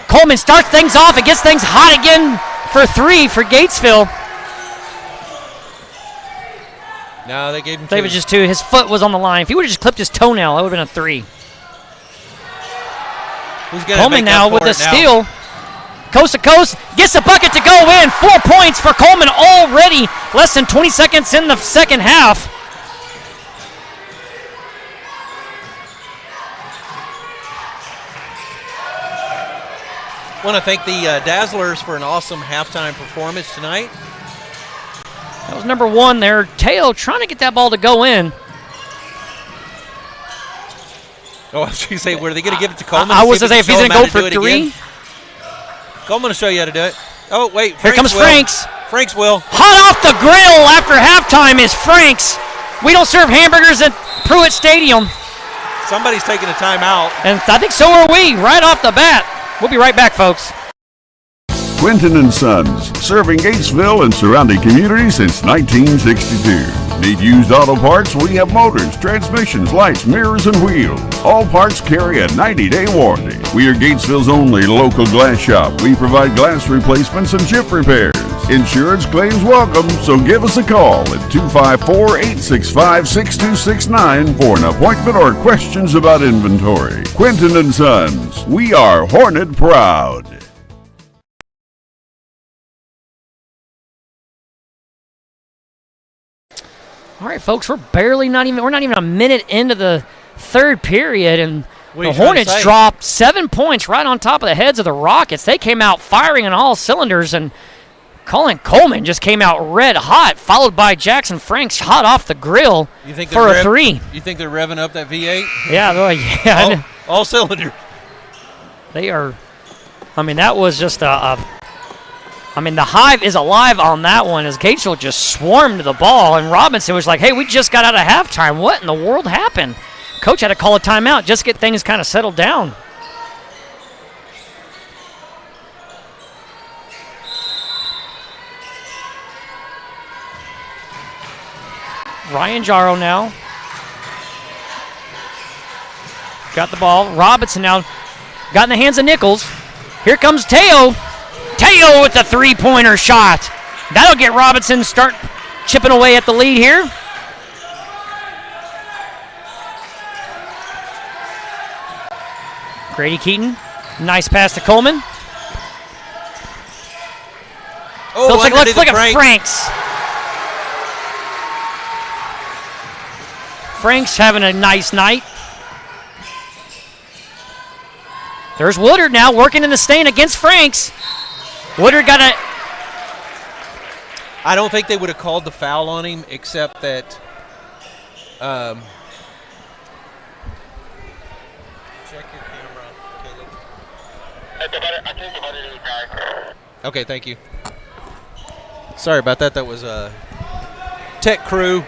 Coleman starts things off and gets things hot again for three for Gatesville. No, they gave him They two. was just two. His foot was on the line. If he would have just clipped his toenail, that would have been a three. Who's gonna Coleman make now up with for a it now? steal. Coast to coast, gets the bucket to go in. 4 points for Coleman already. Less than 20 seconds in the second half. Want to thank the Dazzlers for an awesome halftime performance tonight. That was number one there. Teo trying to get that ball to go in. Oh, I was going to say, were they going to give it to Coleman? I was going to say, if he's going to go for three. Coleman will show you how to do it. Oh, wait. Here comes Franks. Franks will. Hot off the grill after halftime is Franks. We don't serve hamburgers at Pruitt Stadium. Somebody's taking a timeout. And I think so are we, right off the bat. We'll be right back, folks. Quinton & Sons, serving Gatesville and surrounding communities since 1962. Need used auto parts? We have motors, transmissions, lights, mirrors, and wheels. All parts carry a 90-day warranty. We are Gatesville's only local glass shop. We provide glass replacements and chip repairs. Insurance claims welcome, so give us a call at 254-865-6269 for an appointment or questions about inventory. Quinton & Sons, we are Hornet proud. All right, folks, we're not even a minute into the third period, and the Hornets dropped 7 points right on top of the heads of the Rockets. They came out firing on all cylinders, and Colin Coleman just came out red hot, followed by Jackson Franks hot off the grill for a three. You think they're revving up that V8? Yeah. All cylinders. They are. I mean, that was just the Hive is alive on that one as Gatesville just swarmed the ball, and Robinson was like, hey, we just got out of halftime. What in the world happened? Coach had to call a timeout, just get things kind of settled down. Ryan Jarrow now. Got the ball. Robinson now got in the hands of Nichols. Here comes Teo. Teo with the three-pointer shot. That'll get Robinson start chipping away at the lead here. Grady Keaton, nice pass to Coleman. Oh, look at Franks. Franks having a nice night. There's Woodard now working in the stain against Franks. Woodard got a... I don't think they would have called the foul on him, except that... check your camera, Caleb. Okay, thank you. Sorry about that. That was Tech crew.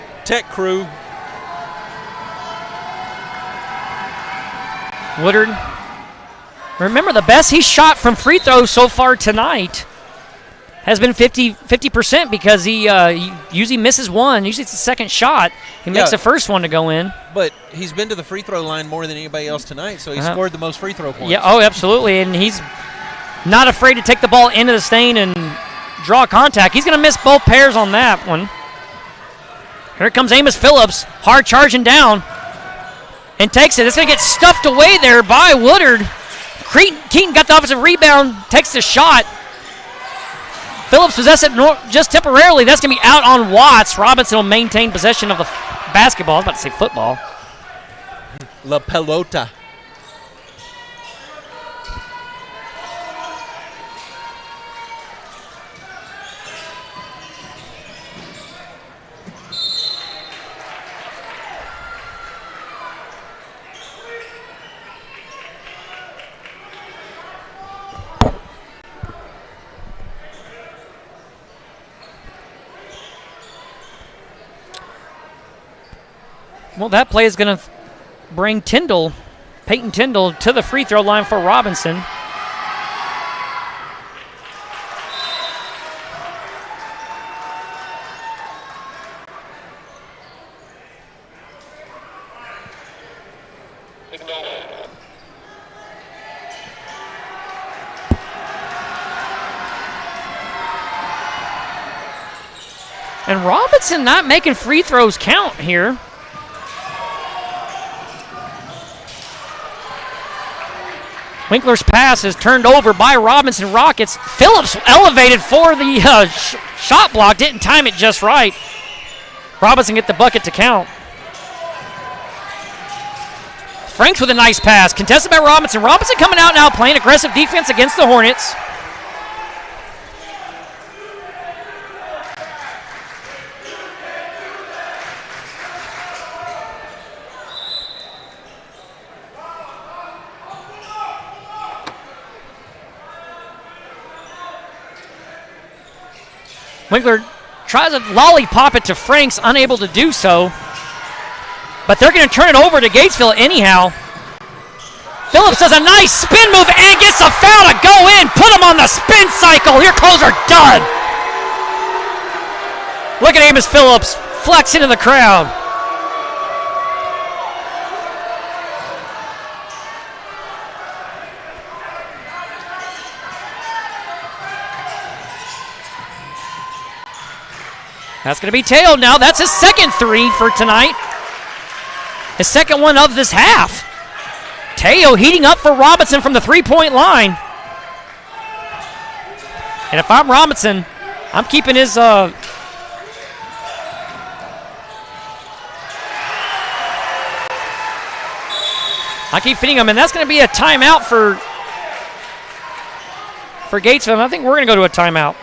Woodard. Remember, the best he's shot from free throws so far tonight has been 50% because he usually misses one. Usually it's the second shot. He makes the first one to go in. But he's been to the free throw line more than anybody else tonight, so he scored the most free throw points. Yeah, oh, absolutely. And he's not afraid to take the ball into the stain and draw contact. He's going to miss both pairs on that one. Here comes Amos Phillips, hard charging down, and takes it. It's going to get stuffed away there by Woodard. Keaton got the offensive rebound, takes the shot. Phillips possessed it just temporarily. That's going to be out on Watts. Robinson will maintain possession of the basketball. I was about to say football. La pelota. Well, that play is going to bring Peyton Tyndall, to the free throw line for Robinson. And Robinson not making free throws count here. Winkler's pass is turned over by Robinson Rockets. Phillips elevated for the shot block. Didn't time it just right. Robinson get the bucket to count. Franks with a nice pass. Contested by Robinson. Robinson coming out now playing aggressive defense against the Hornets. Winkler tries to lollipop it to Franks, unable to do so. But they're going to turn it over to Gatesville anyhow. Phillips does a nice spin move and gets a foul to go in. Put him on the spin cycle. Your calls are done. Look at Amos Phillips deflects into the crowd. That's going to be Teo now. That's his second three for tonight. His second one of this half. Teo heating up for Robinson from the three-point line. And if I'm Robinson, I'm keeping his... I keep feeding him, and that's going to be a timeout for Gatesville. I think we're going to go to a timeout.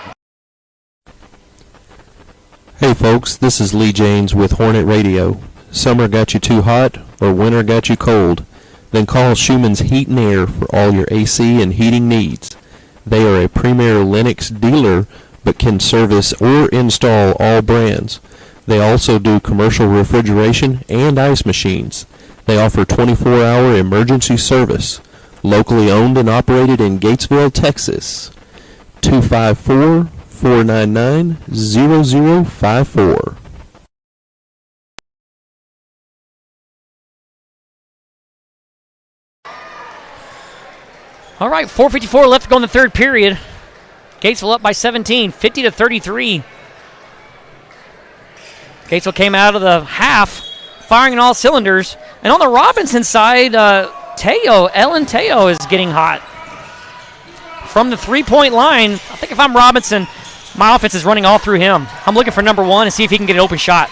Hey folks, this is Lee Jaynes with Hornet Radio. Summer got you too hot or winter got you cold? Then call Schumann's Heat and Air for all your AC and heating needs. They are a premier Lennox dealer but can service or install all brands. They also do commercial refrigeration and ice machines. They offer 24-hour emergency service. Locally owned and operated in Gatesville, Texas. 254-499-0054. All right, 4:54 left to go in the third period. Gatesville up by 17, 50-33. Gatesville came out of the half firing on all cylinders. And on the Robinson side, Ellen Teo is getting hot. From the three-point line, I think if I'm Robinson, my offense is running all through him. I'm looking for number one and see if he can get an open shot.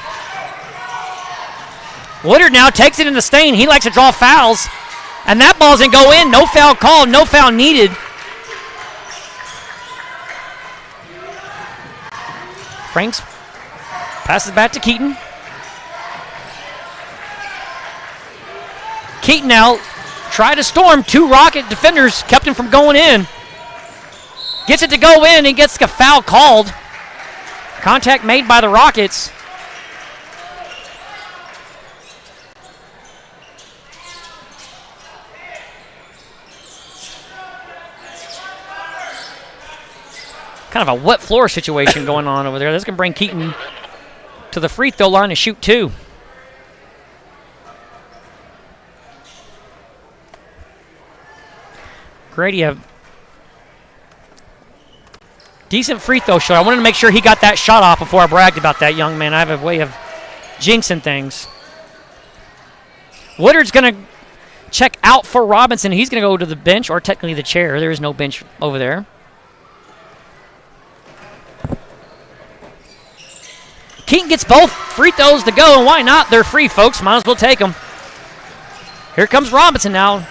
Woodard now takes it in the Stain. He likes to draw fouls. And that ball's going to go in. No foul called, no foul needed. Franks passes back to Keaton. Keaton now tried to storm. Two Rocket defenders kept him from going in. Gets it to go in and gets a foul called. Contact made by the Rockets. Kind of a wet floor situation going on over there. That's going to bring Keaton to the free throw line to shoot two. Grady, a decent free throw shot. I wanted to make sure he got that shot off before I bragged about that young man. I have a way of jinxing things. Woodard's going to check out for Robinson. He's going to go to the bench, or technically the chair. There is no bench over there. Keaton gets both free throws to go, and why not? They're free, folks. Might as well take them. Here comes Robinson now.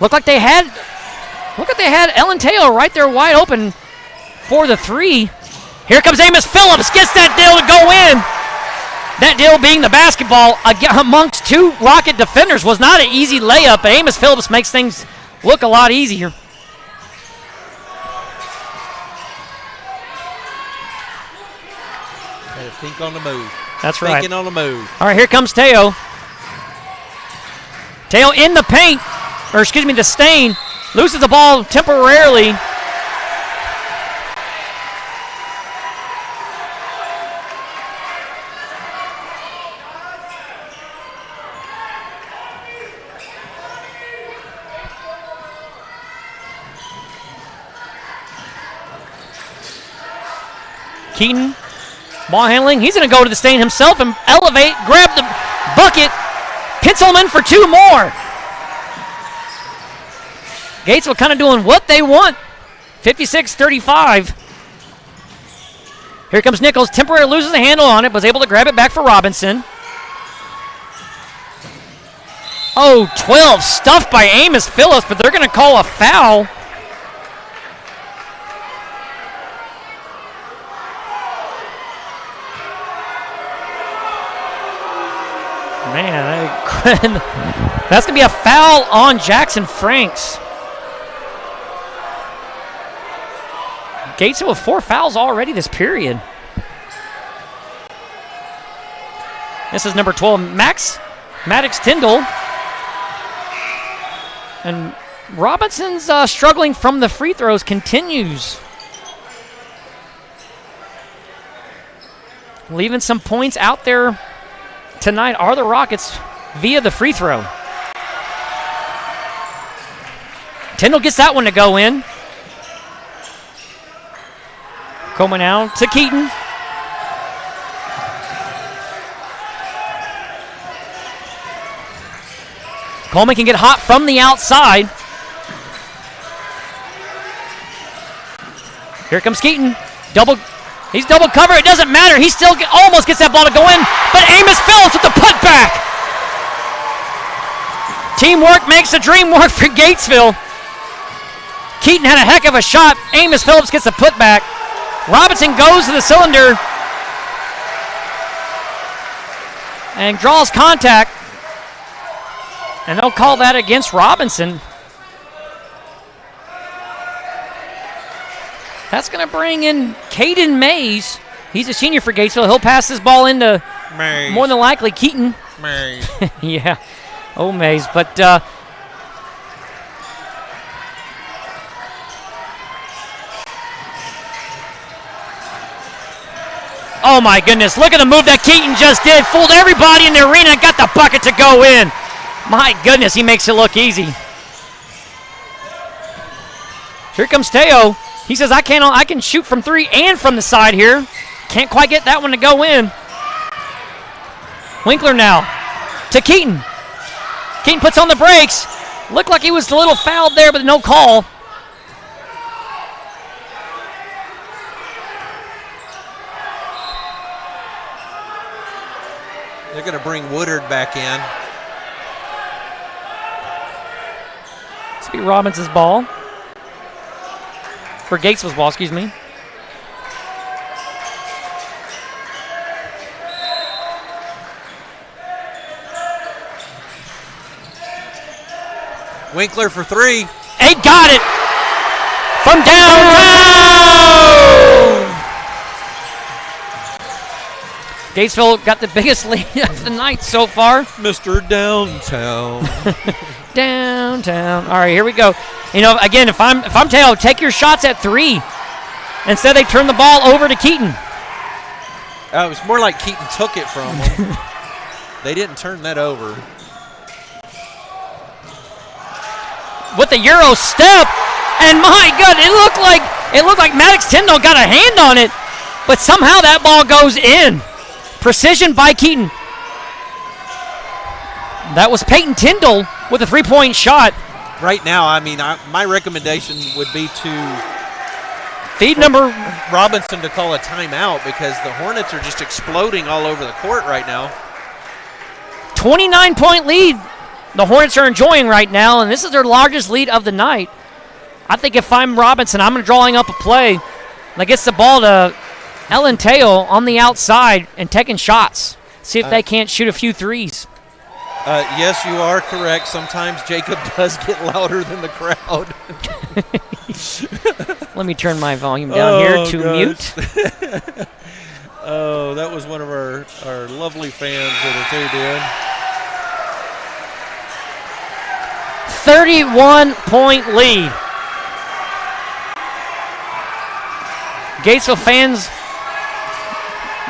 Looked like they had Ellen Teo right there wide open for the three. Here comes Amos Phillips. Gets that deal to go in. That deal being the basketball amongst two Rocket defenders was not an easy layup, but Amos Phillips makes things look a lot easier. Think on the move. That's right. Thinking on the move. All right, here comes Teo. Teo in the paint, or excuse me, the Stain. Loses the ball temporarily. Keaton. Ball handling. He's going to go to the Stain himself and elevate, grab the bucket, pencil him in for two more. Gatesville kind of doing what they want. 56-35. Here comes Nichols. Temporarily loses the handle on it, was able to grab it back for Robinson. Oh, 12 stuffed by Amos Phillips, but they're going to call a foul. Man, that's going to be a foul on Jackson Franks. Gatesville with 4 fouls already this period. This is number 12, Maddox Tyndall. And Robinson's struggling from the free throws continues. leaving some points out there tonight are the Rockets via the free throw. Tyndall gets that one to go in. Coming out to Keaton. Coleman can get hot from the outside. Here comes Keaton. He's double cover. It doesn't matter. He still almost gets that ball to go in, but Amos Phillips with the putback. Teamwork makes the dream work for Gatesville. Keaton had a heck of a shot. Amos Phillips gets the putback. Robinson goes to the cylinder and draws contact. And they'll call that against Robinson. That's going to bring in Caden Mays. He's a senior for Gatesville. He'll pass this ball into, Mays. more than likely, Keaton. Mays. Yeah. Oh, Mays. But oh, my goodness. Look at the move that Keaton just did. Fooled everybody in the arena and got the bucket to go in. My goodness, he makes it look easy. Here comes Teo. He says, I can shoot from three and from the side here. Can't quite get that one to go in. Winkler now to Keaton. Keaton puts on the brakes. Looked like he was a little fouled there, but no call. They're going to bring Woodard back in. This will be Robinson's ball. For Gatesville's ball, excuse me. Winkler for three. He got it from downtown. Gatesville got the biggest lead of the night so far. Mr. Downtown. Downtown. All right, here we go. You know, again, if I'm Teo, take your shots at three. Instead, they turn the ball over to Keaton. It was more like Keaton took it from them. They didn't turn that over. With the Euro step, and my God, it looked like Maddox Tyndall got a hand on it, but somehow that ball goes in. Precision by Keaton. That was Peyton Tyndall with a three-point shot. Right now, I mean, my recommendation would be to feed number Robinson to call a timeout because the Hornets are just exploding all over the court right now. 29-point lead the Hornets are enjoying right now, and this is their largest lead of the night. I think if I'm Robinson, I'm drawing up a play that gets the ball to Ellen Teo on the outside and taking shots. See if they can't shoot a few threes. Yes, you are correct. Sometimes Jacob does get louder than the crowd. Let me turn my volume down here to mute. Oh, that was one of our lovely fans that are tuned in. 31-point lead. Gatesville fans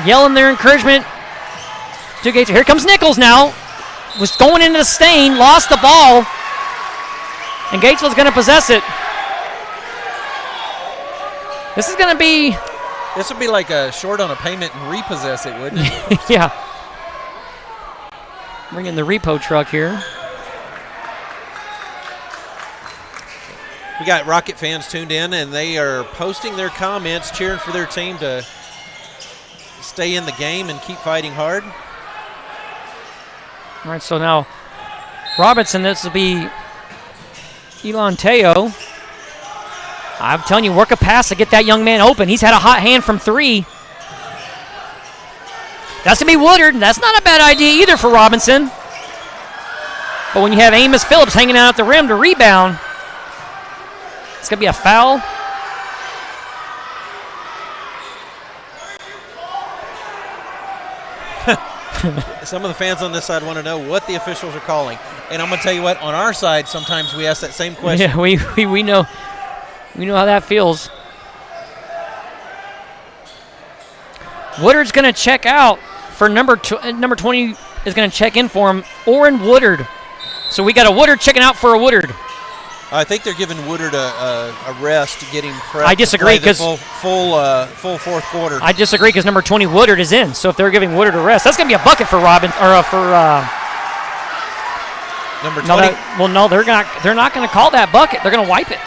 yelling their encouragement to Gatesville. Here comes Nichols now. Was going into the stain, lost the ball, and Gatesville's going to possess it. This is going to be... This would be like a short on a payment and repossess it, wouldn't it? Yeah. Bring in the repo truck here. We got Rocket fans tuned in, and they are posting their comments, cheering for their team to stay in the game and keep fighting hard. All right, so now Robinson, this will be Elon Teo. I'm telling you, work a pass to get that young man open. He's had a hot hand from three. That's going to be Woodard. That's not a bad idea either for Robinson. But when you have Amos Phillips hanging out at the rim to rebound, it's going to be a foul. Some of the fans on this side want to know what the officials are calling. And I'm going to tell you what, on our side, sometimes we ask that same question. Yeah, we know. We know how that feels. Woodard's going to check out for number 20 is going to check in for him, Orrin Woodard. So we got a Woodard checking out for a Woodard. I think they're giving Woodard a rest to get him prepped. I disagree because full fourth quarter. I disagree because number 20 Woodard is in. So if they're giving Woodard a rest, that's going to be a bucket for Robbins or for number 20. No, they're not going to call that bucket. They're going to wipe it.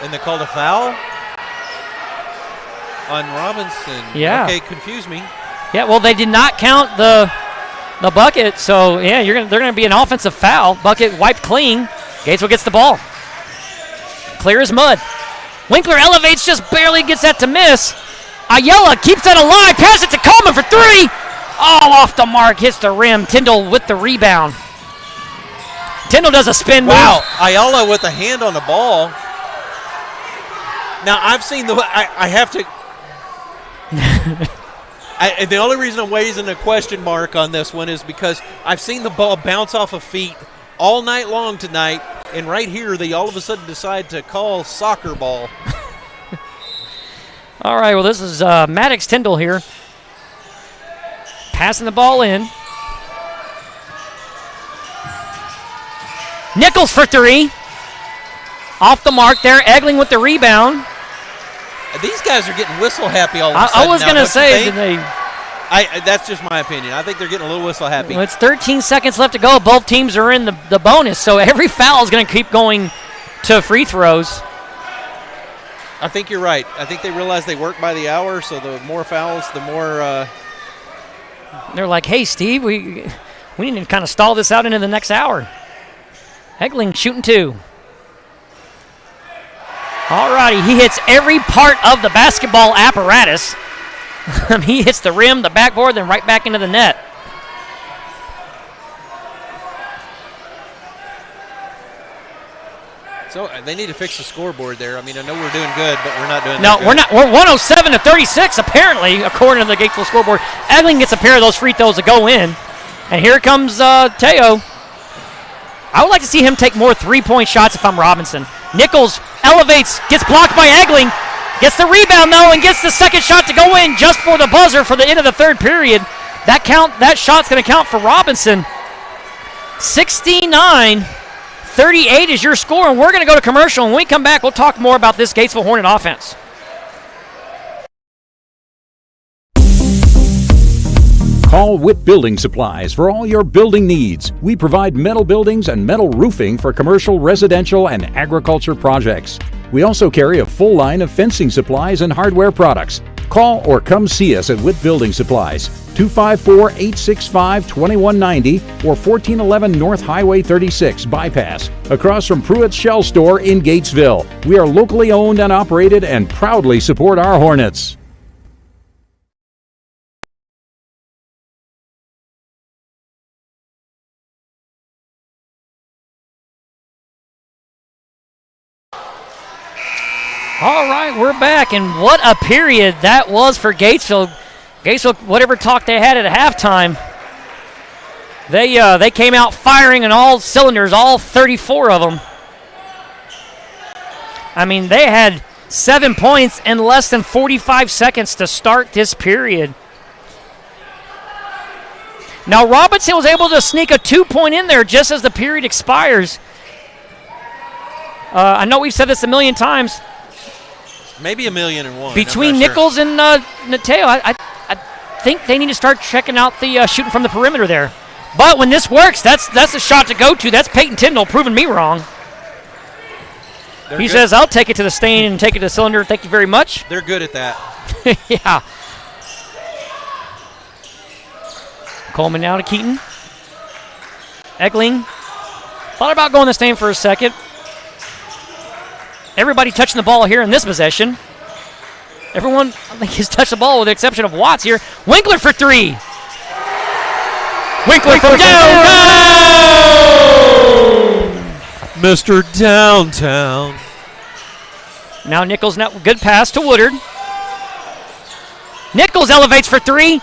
And they called a foul on Robinson. Yeah. Okay, confuse me. Yeah. Well, they did not count the bucket. So yeah, they're going to be an offensive foul. Bucket wiped clean. Gatesville gets the ball. Clear as mud. Winkler elevates, just barely gets that to miss. Ayala keeps that alive. Pass it to Coleman for three. Oh, off the mark. Hits the rim. Tyndall with the rebound. Tyndall does a spin move. Wow. Ayala with a hand on the ball. Now, I've seen I have to. The only reason I'm raising a question mark on this one is because I've seen the ball bounce off of feet all night long tonight, and right here they all of a sudden decide to call soccer ball. All right, well, this is Maddox Tyndall here. Passing the ball in. Nichols for three. Off the mark there. Egling with the rebound. These guys are getting whistle happy all of a sudden. I was going to say, that's just my opinion. I think they're getting a little whistle happy. Well, it's 13 seconds left to go. Both teams are in the bonus, so every foul is going to keep going to free throws. I think you're right. I think they realize they work by the hour, so the more fouls, the more. They're like, hey, Steve, we need to kind of stall this out into the next hour. Egling shooting two. All righty, he hits every part of the basketball apparatus. He hits the rim, the backboard, then right back into the net. So they need to fix the scoreboard there. I mean, I know we're doing good, but we're not doing No, that good. we're not. We're 107 to 36, apparently, according to the Gatesville scoreboard. Egling gets a pair of those free throws to go in. And here comes Teo. I would like to see him take more three-point shots if I'm Robinson. Nichols elevates, gets blocked by Egling, gets the rebound, though, and gets the second shot to go in just for the buzzer for the end of the third period. That shot's going to count for Robinson. 69-38 is your score, and we're going to go to commercial. When we come back, we'll talk more about this Gatesville Hornet offense. Call Whip Building Supplies for all your building needs. We provide metal buildings and metal roofing for commercial, residential, and agriculture projects. We also carry a full line of fencing supplies and hardware products. Call or come see us at Whip Building Supplies, 254-865-2190 or 1411 North Highway 36 Bypass, across from Pruitt's Shell Store in Gatesville. We are locally owned and operated and proudly support our Hornets. All right, we're back, and what a period that was for Gatesville. Gatesville, whatever talk they had at halftime, they came out firing on all cylinders, all 34 of them. I mean, they had 7 points in less than 45 seconds to start this period. Now, Robinson was able to sneak a 2-point in there just as the period expires. I know we've said this a million times. Maybe 1,000,001. Between Nichols and Nateo, I think they need to start checking out the shooting from the perimeter there. But when this works, that's a shot to go to. That's Peyton Tyndall proving me wrong. He says, I'll take it to the stain and take it to the cylinder. Thank you very much. They're good at that. Yeah. Coleman now to Keaton. Egling. Thought about going the stain for a second. Everybody touching the ball here in this possession. Everyone, I think, has touched the ball with the exception of Watts here. Winkler for three. Winkler from downtown. Mr. Downtown. Now Nichols, now good pass to Woodard. Nichols elevates for three.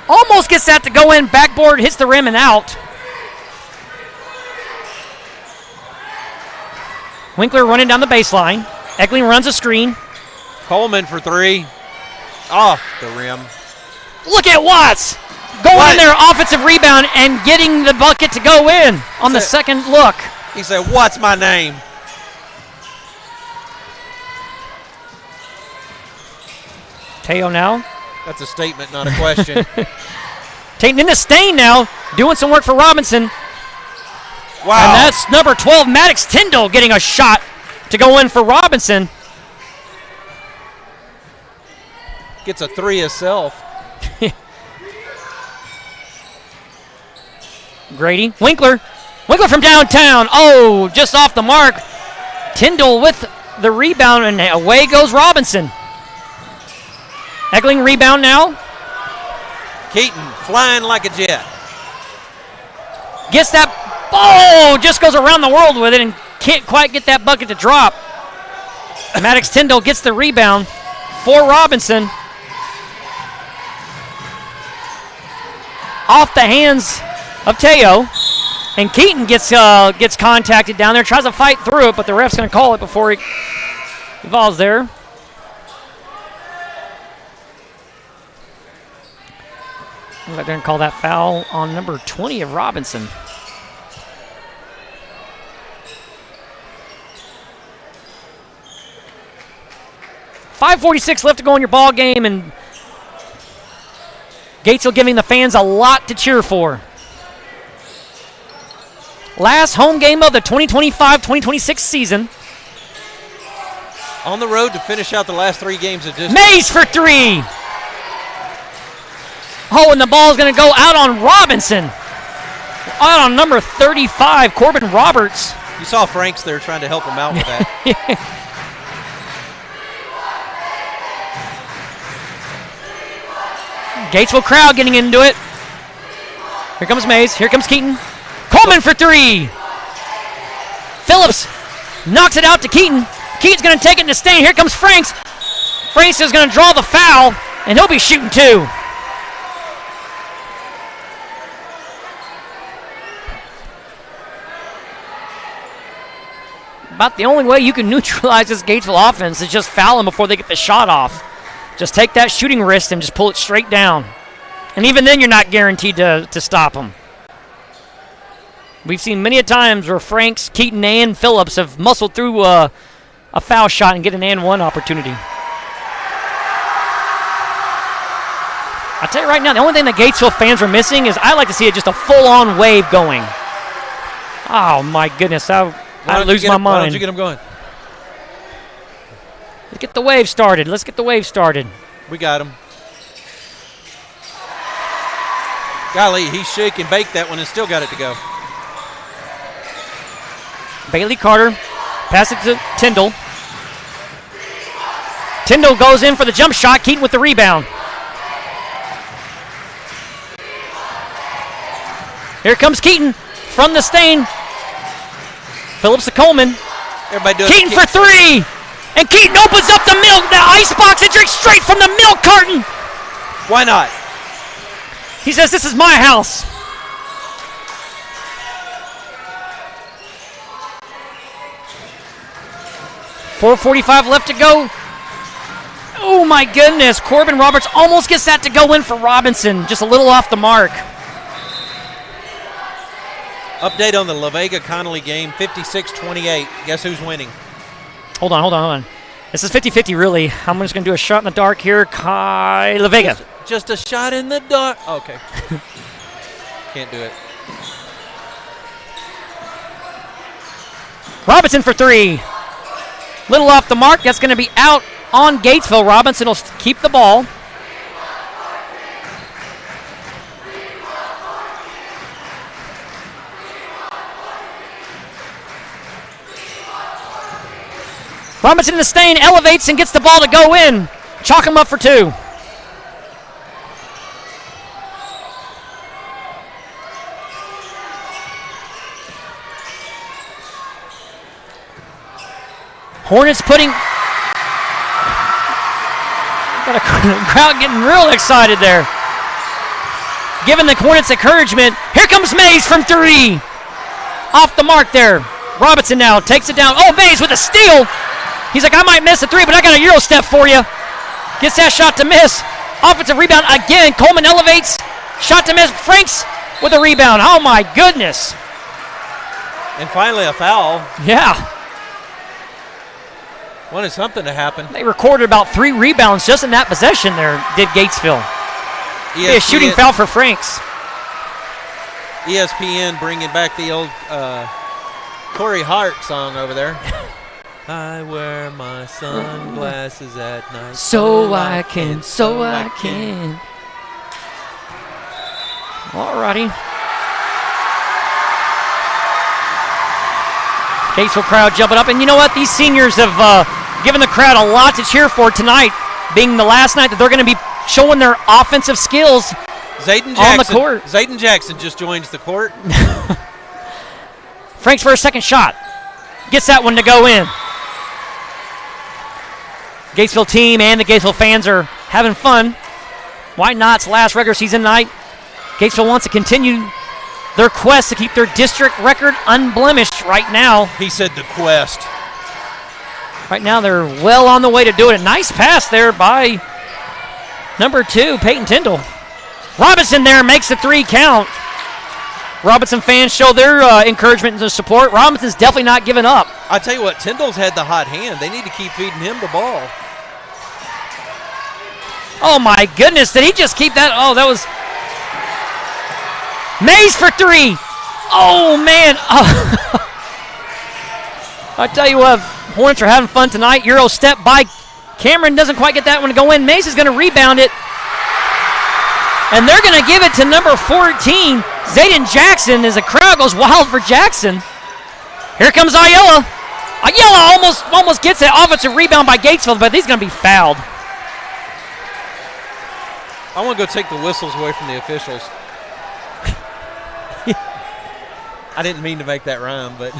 Almost gets that to go in. Backboard hits the rim and out. Winkler running down the baseline. Egling runs a screen. Coleman for three. Off the rim. Look at Watts going in there, offensive rebound, and getting the bucket to go in on the second look. He said, "What's my name?" Teo now. That's a statement, not a question. Taking in the stain now, doing some work for Robinson. Wow. And that's number 12, Maddox Tyndall, getting a shot to go in for Robinson. Gets a three himself. Grady. Winkler from downtown. Oh, just off the mark. Tyndall with the rebound, and away goes Robinson. Eggling rebound now. Keaton flying like a jet. Gets that. Oh, just goes around the world with it and can't quite get that bucket to drop. Maddox Tyndall gets the rebound for Robinson. Off the hands of Teo. And Keaton gets contacted down there, tries to fight through it, but the ref's going to call it before he falls there. They're going to call that foul on number 20 of Robinson. .546 left to go in your ball game, and Gatesville giving the fans a lot to cheer for. Last home game of the 2025-2026 season. On the road to finish out the last 3 games of district. Mays for 3. Oh, and the ball is going to go out on Robinson. Out on number 35, Corbin Roberts. You saw Franks there trying to help him out with that. Gatesville crowd getting into it. Here comes Mays. Here comes Keaton. Coleman for 3. Phillips knocks it out to Keaton. Keaton's going to take it into Stain. Here comes Franks. Franks is going to draw the foul, and he'll be shooting 2. About the only way you can neutralize this Gatesville offense is just foul them before they get the shot off. Just take that shooting wrist and just pull it straight down. And even then, you're not guaranteed to stop them. We've seen many a times where Franks, Keaton, and Phillips have muscled through a foul shot and get an and one opportunity. I'll tell you right now, the only thing the Gatesville fans are missing is I like to see just a full-on wave going. Oh, my goodness. I lose my mind. Why don't you get them going? Let's get the wave started. Let's get the wave started. We got him. Golly, he shake and bake that one and still got it to go. Bailey Carter, pass it to Tyndall. Tyndall goes in for the jump shot. Keaton with the rebound. Here comes Keaton from the Stain. Phillips to Coleman. Everybody doing Keaton for 3. And Keaton opens up the ice box and drinks straight from the milk carton. Why not? He says, "This is my house." .445 left to go. Oh, my goodness. Corbin Roberts almost gets that to go in for Robinson. Just a little off the mark. Update on the La Vega-Connolly game, 56-28. Guess who's winning? Hold on. This is 50-50, really. I'm just going to do a shot in the dark here. Kai La Vega. Just a shot in the dark. Oh, okay. Can't do it. Robinson for 3. Little off the mark. That's going to be out on Gatesville. Robinson will keep the ball. Robinson in the Stain elevates and gets the ball to go in. Chalk him up for 2. Hornets putting... Got a crowd getting real excited there. Giving the Hornets encouragement. Here comes Mays from 3. Off the mark there. Robinson now takes it down. Oh, Mays with a steal. He's like, I might miss a 3, but I got a Euro step for you. Gets that shot to miss. Offensive rebound again. Coleman elevates. Shot to miss. Franks with a rebound. Oh, my goodness. And finally a foul. Yeah. Wanted something to happen. They recorded about 3 rebounds just in that possession there, did Gatesville. A shooting foul for Franks. ESPN bringing back the old Corey Hart song over there. I wear my sunglasses at night. So I can. All righty. Gatesville crowd jumping up. And you know what? These seniors have given the crowd a lot to cheer for tonight, being the last night that they're going to be showing their offensive skills on the court. Zayden Jackson just joins the court. Franks for a second shot. Gets that one to go in. Gatesville team and the Gatesville fans are having fun. Why not? It's last regular season night. Gatesville wants to continue their quest to keep their district record unblemished right now. He said the quest. Right now they're well on the way to do it. A nice pass there by number 2, Peyton Tyndall. Robinson there makes the 3 count. Robinson fans show their encouragement and support. Robinson's definitely not giving up. I tell you what, Tyndall's had the hot hand. They need to keep feeding him the ball. Oh my goodness, did he just keep that? Oh, that was Mays for 3. Oh man. Oh. I tell you what, Hornets are having fun tonight. Euro step by Cameron, doesn't quite get that one to go in. Mays is going to rebound it. And they're going to give it to number 14, Zayden Jackson, as the crowd goes wild for Jackson. Here comes Ayala. Ayala almost gets that offensive rebound by Gatesville, but he's going to be fouled. I want to go take the whistles away from the officials. I didn't mean to make that rhyme, but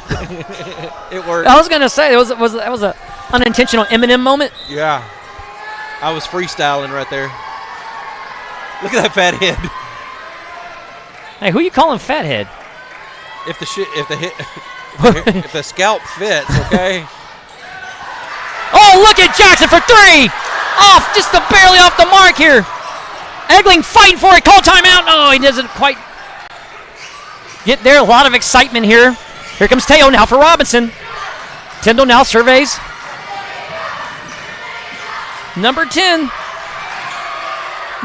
it worked. I was going to say, that was an unintentional Eminem moment. Yeah. I was freestyling right there. Look at that fat head. Hey, who you calling fathead? If the scalp fits, okay. Oh, look at Jackson for 3. Off, just barely off the mark here. Egling fighting for it. Call timeout. Oh, he doesn't quite get there. A lot of excitement here. Here comes Teo now for Robinson. Tyndall now surveys. Number 10.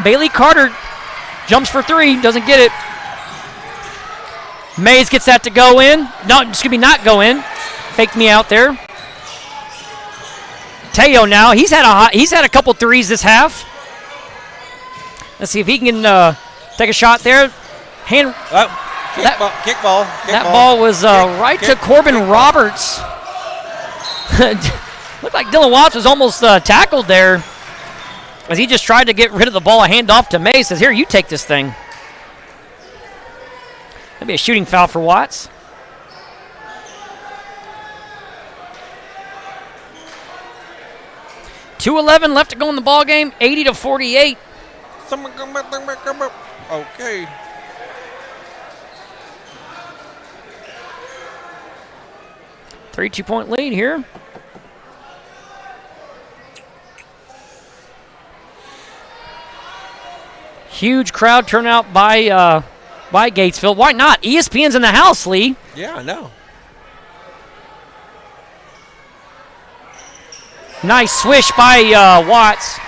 Bailey Carter jumps for 3. Doesn't get it. Mays gets that to go in. No, excuse me, not go in. Faked me out there. Teo now. He's had a couple threes this half. Let's see if he can take a shot there. Kickball. That ball was right to Corbin Roberts. Looked like Dylan Watts was almost tackled there as he just tried to get rid of the ball. A handoff to Mays. Says, here, you take this thing. That'd be a shooting foul for Watts. .2:11 left to go in the ball game. 80-48. Someone come back. Okay. Three 2-point lead here. Huge crowd turnout by Gatesville. Why not? ESPN's in the house, Lee. Yeah, I know. Nice swish by Watts.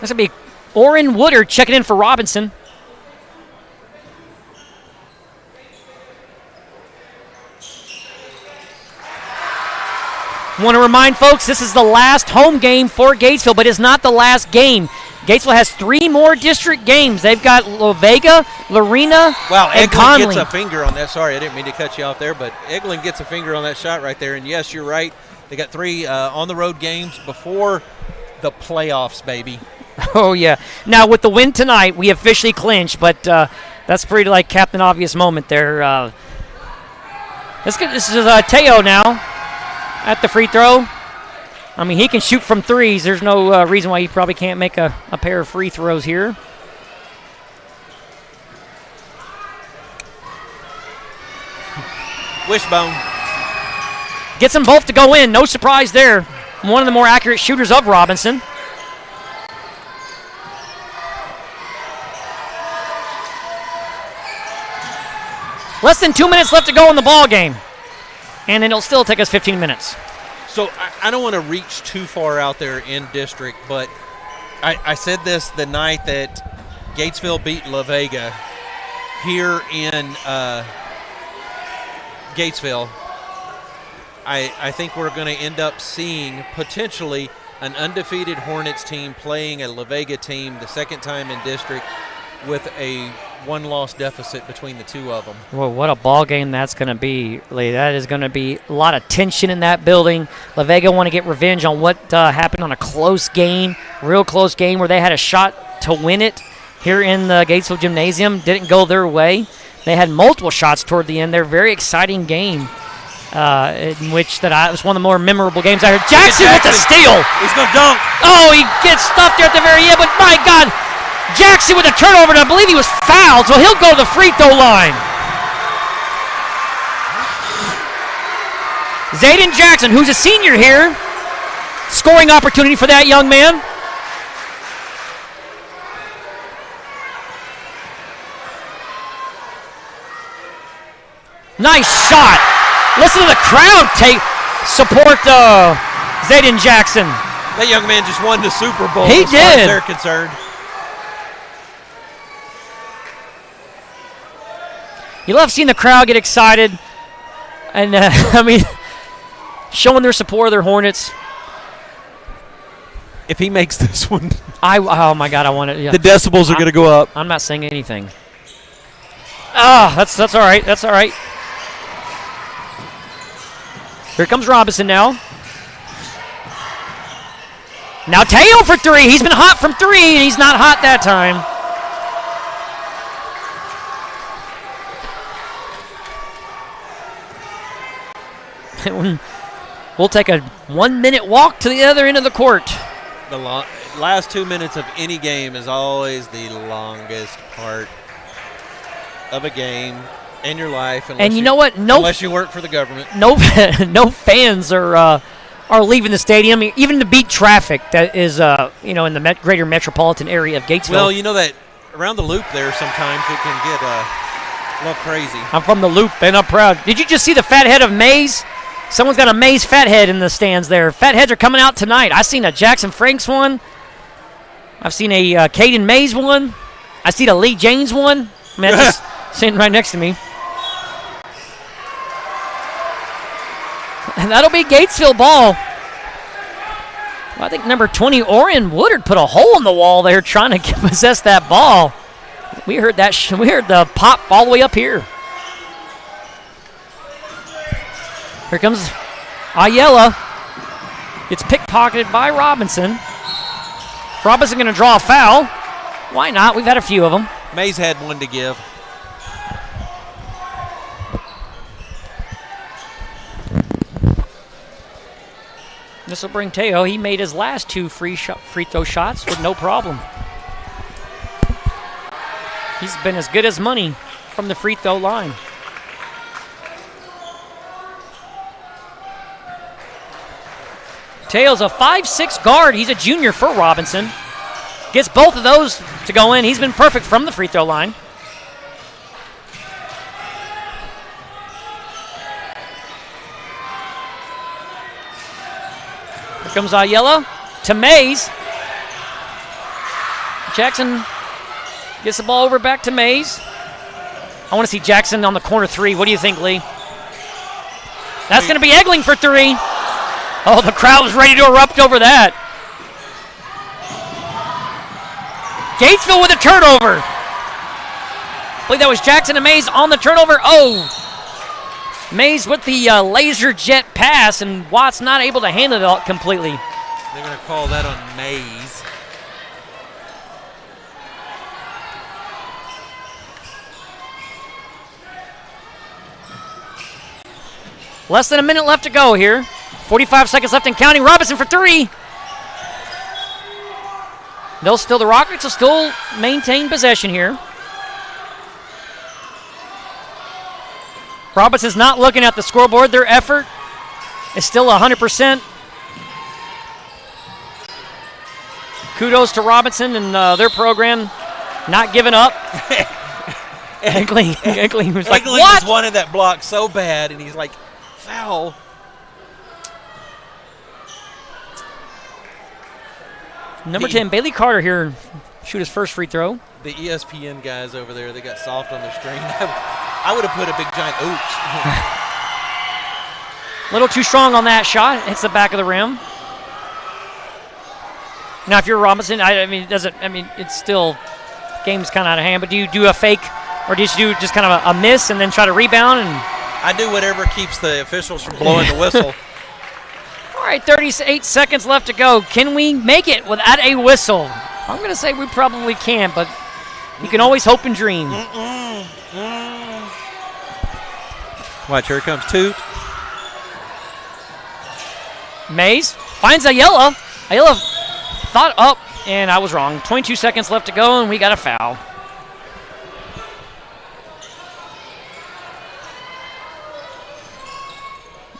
That's going to be Orrin Woodard checking in for Robinson. Want to remind folks, this is the last home game for Gatesville, but it's not the last game. Gatesville has 3 more district games. They've got La Vega, Lorena, and Conley. Gets a finger on that. Sorry, I didn't mean to cut you off there, but Eglin gets a finger on that shot right there. And, yes, you're right. They got 3 on-the-road games before the playoffs, baby. Oh, yeah. Now, with the win tonight, we officially clinched, but that's pretty like Captain Obvious moment there. This is Teo now at the free throw. I mean, he can shoot from threes. There's no reason why he probably can't make a pair of free throws here. Wishbone. Gets them both to go in. No surprise there. One of the more accurate shooters of Robinson. Less than 2 minutes left to go in the ball game. And it'll still take us 15 minutes. So I don't want to reach too far out there in district, but I said this the night that Gatesville beat La Vega here in Gatesville. I think we're going to end up seeing potentially an undefeated Hornets team playing a La Vega team the second time in district with a one-loss deficit between the two of them. Well, what a ball game that's going to be, Lee. That is going to be a lot of tension in that building. La Vega want to get revenge on what happened on a close game, real close game where they had a shot to win it here in the Gatesville Gymnasium. Didn't go their way. They had multiple shots toward the end. They're a very exciting game, in which that was one of the more memorable games I heard. Jackson with the steal. He's going to dunk. Oh, he gets stuffed there at the very end, but my God, Jackson with a turnover, and I believe he was fouled, so he'll go to the free throw line. Zayden Jackson, who's a senior here, scoring opportunity for that young man. Nice shot. Listen to the crowd support Zayden Jackson. That young man just won the Super Bowl. He as far as did. they're concerned. You love seeing the crowd get excited, and showing their support of their Hornets. If he makes this one, oh my God, I want it. Yeah. The decibels are going to go up. I'm not saying anything. That's all right. That's all right. Here comes Robinson now. Now Teo for three. He's been hot from three, and he's not hot that time. We'll take a 1 minute walk to the other end of the court. The last 2 minutes of any game is always the longest part of a game in your life. And you know what? Unless you work for the government. No fans are leaving the stadium, even to beat traffic that is in the greater metropolitan area of Gatesville. Well, you know that around the loop there sometimes it can get a little crazy. I'm from the loop, and I'm proud. Did you just see the fat head of Mays? Someone's got a Mays fat head in the stands there. Fat heads are coming out tonight. I've seen a Jackson Franks one. I've seen a Caden Mays one. I seen a Lee Jaynes one. That's just sitting right next to me. And that'll be Gatesville ball. Well, I think number 20, Orion Woodard, put a hole in the wall there trying to possess that ball. We heard that. We heard the pop all the way up here. Here comes Ayala. Gets pickpocketed by Robinson. Robinson going to draw a foul. Why not? We've had a few of them. Mays had one to give. This will bring Teo. He made his last two free throw shots with no problem. He's been as good as money from the free throw line. Teo's a 5'6" guard. He's a junior for Robinson. Gets both of those to go in. He's been perfect from the free throw line. Here comes Ayala to Mays. Jackson gets the ball over back to Mays. I want to see Jackson on the corner three. What do you think, Lee? That's going to be Egling for three. Oh, the crowd was ready to erupt over that. Gatesville with a turnover. I believe that was Jackson and Mays on the turnover. Oh, Mays with the laser jet pass, and Watts not able to handle it completely. They're going to call that on Mays. Less than a minute left to go here. 45 seconds left and counting. Robinson for three. The Rockets will still maintain possession here. Robinson's not looking at the scoreboard. Their effort is still 100%. Kudos to Robinson and their program, not giving up. Eckling was like, what? Was wanted that block so bad, and he's like, foul. Number 10, Bailey Carter here, shoot his first free throw. The ESPN guys over there, they got soft on their screen. I would have put a big giant oops. A little too strong on that shot. Hits the back of the rim. Now, if you're Robinson, it's still, game's kind of out of hand, but do you do a fake, or do you do just kind of a miss and then try to rebound? And I do whatever keeps the officials from blowing the whistle. All right, 38 seconds left to go. Can we make it without a whistle? I'm going to say we probably can, but you can always hope and dream. Watch, here comes Toot. Mays finds Ayala. Ayala thought up, and I was wrong. 22 seconds left to go, and we got a foul.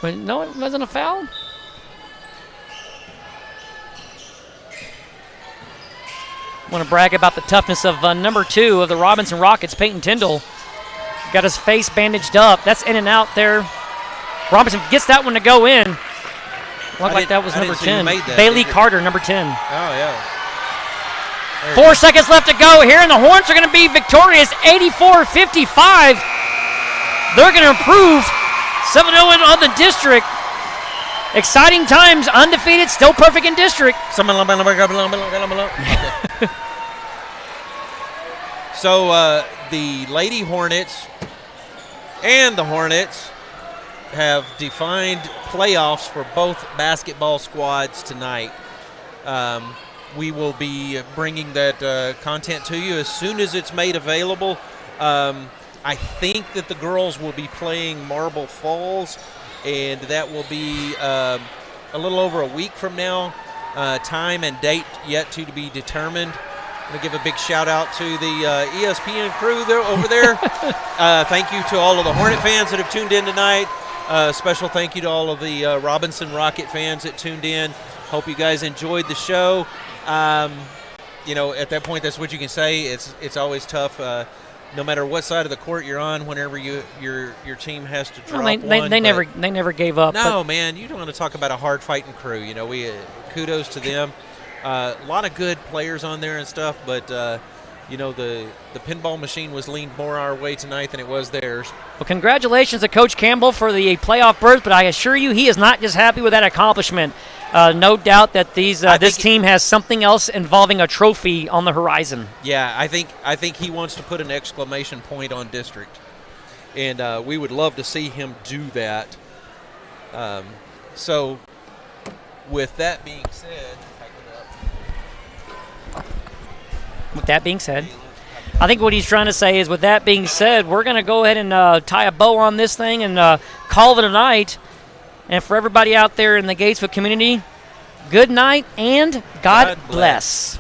Wait, no, it wasn't a foul? Want to brag about the toughness of number 2 of the Robinson Rockets, Peyton Tyndall. Got his face bandaged up. That's in and out there. Robinson gets that one to go in. Looked like that was number 10. Bailey Carter, number 10. Oh, yeah. 4 seconds left to go here, and the Hornets are going to be victorious, 84-55. They're going to improve 7-0 on the district. Exciting times, undefeated, still perfect in district. So the Lady Hornets and the Hornets have defined playoffs for both basketball squads tonight. We will be bringing that content to you as soon as it's made available. I think that the girls will be playing Marble Falls, and that will be a little over a week from now. Time and date yet to be determined. I'm going to give a big shout-out to the ESPN crew over there. Thank you to all of the Hornet fans that have tuned in tonight. Special thank you to all of the Robinson Rocket fans that tuned in. Hope you guys enjoyed the show. At that point, that's what you can say. It's always tough. No matter what side of the court you're on, whenever your team has to drop they never gave up. No, man, you don't want to talk about a hard fighting crew. We kudos to them. A lot of good players on there and stuff, but the pinball machine was leaned more our way tonight than it was theirs. Well, congratulations to Coach Campbell for the playoff berth, but I assure you he is not just happy with that accomplishment. No doubt that this team has something else involving a trophy on the horizon. Yeah, I think he wants to put an exclamation point on district, and we would love to see him do that. So, with that being said, I think what he's trying to say is, with that being said, we're going to go ahead and tie a bow on this thing and call it a night. And for everybody out there in the Gatesville community, good night and God bless.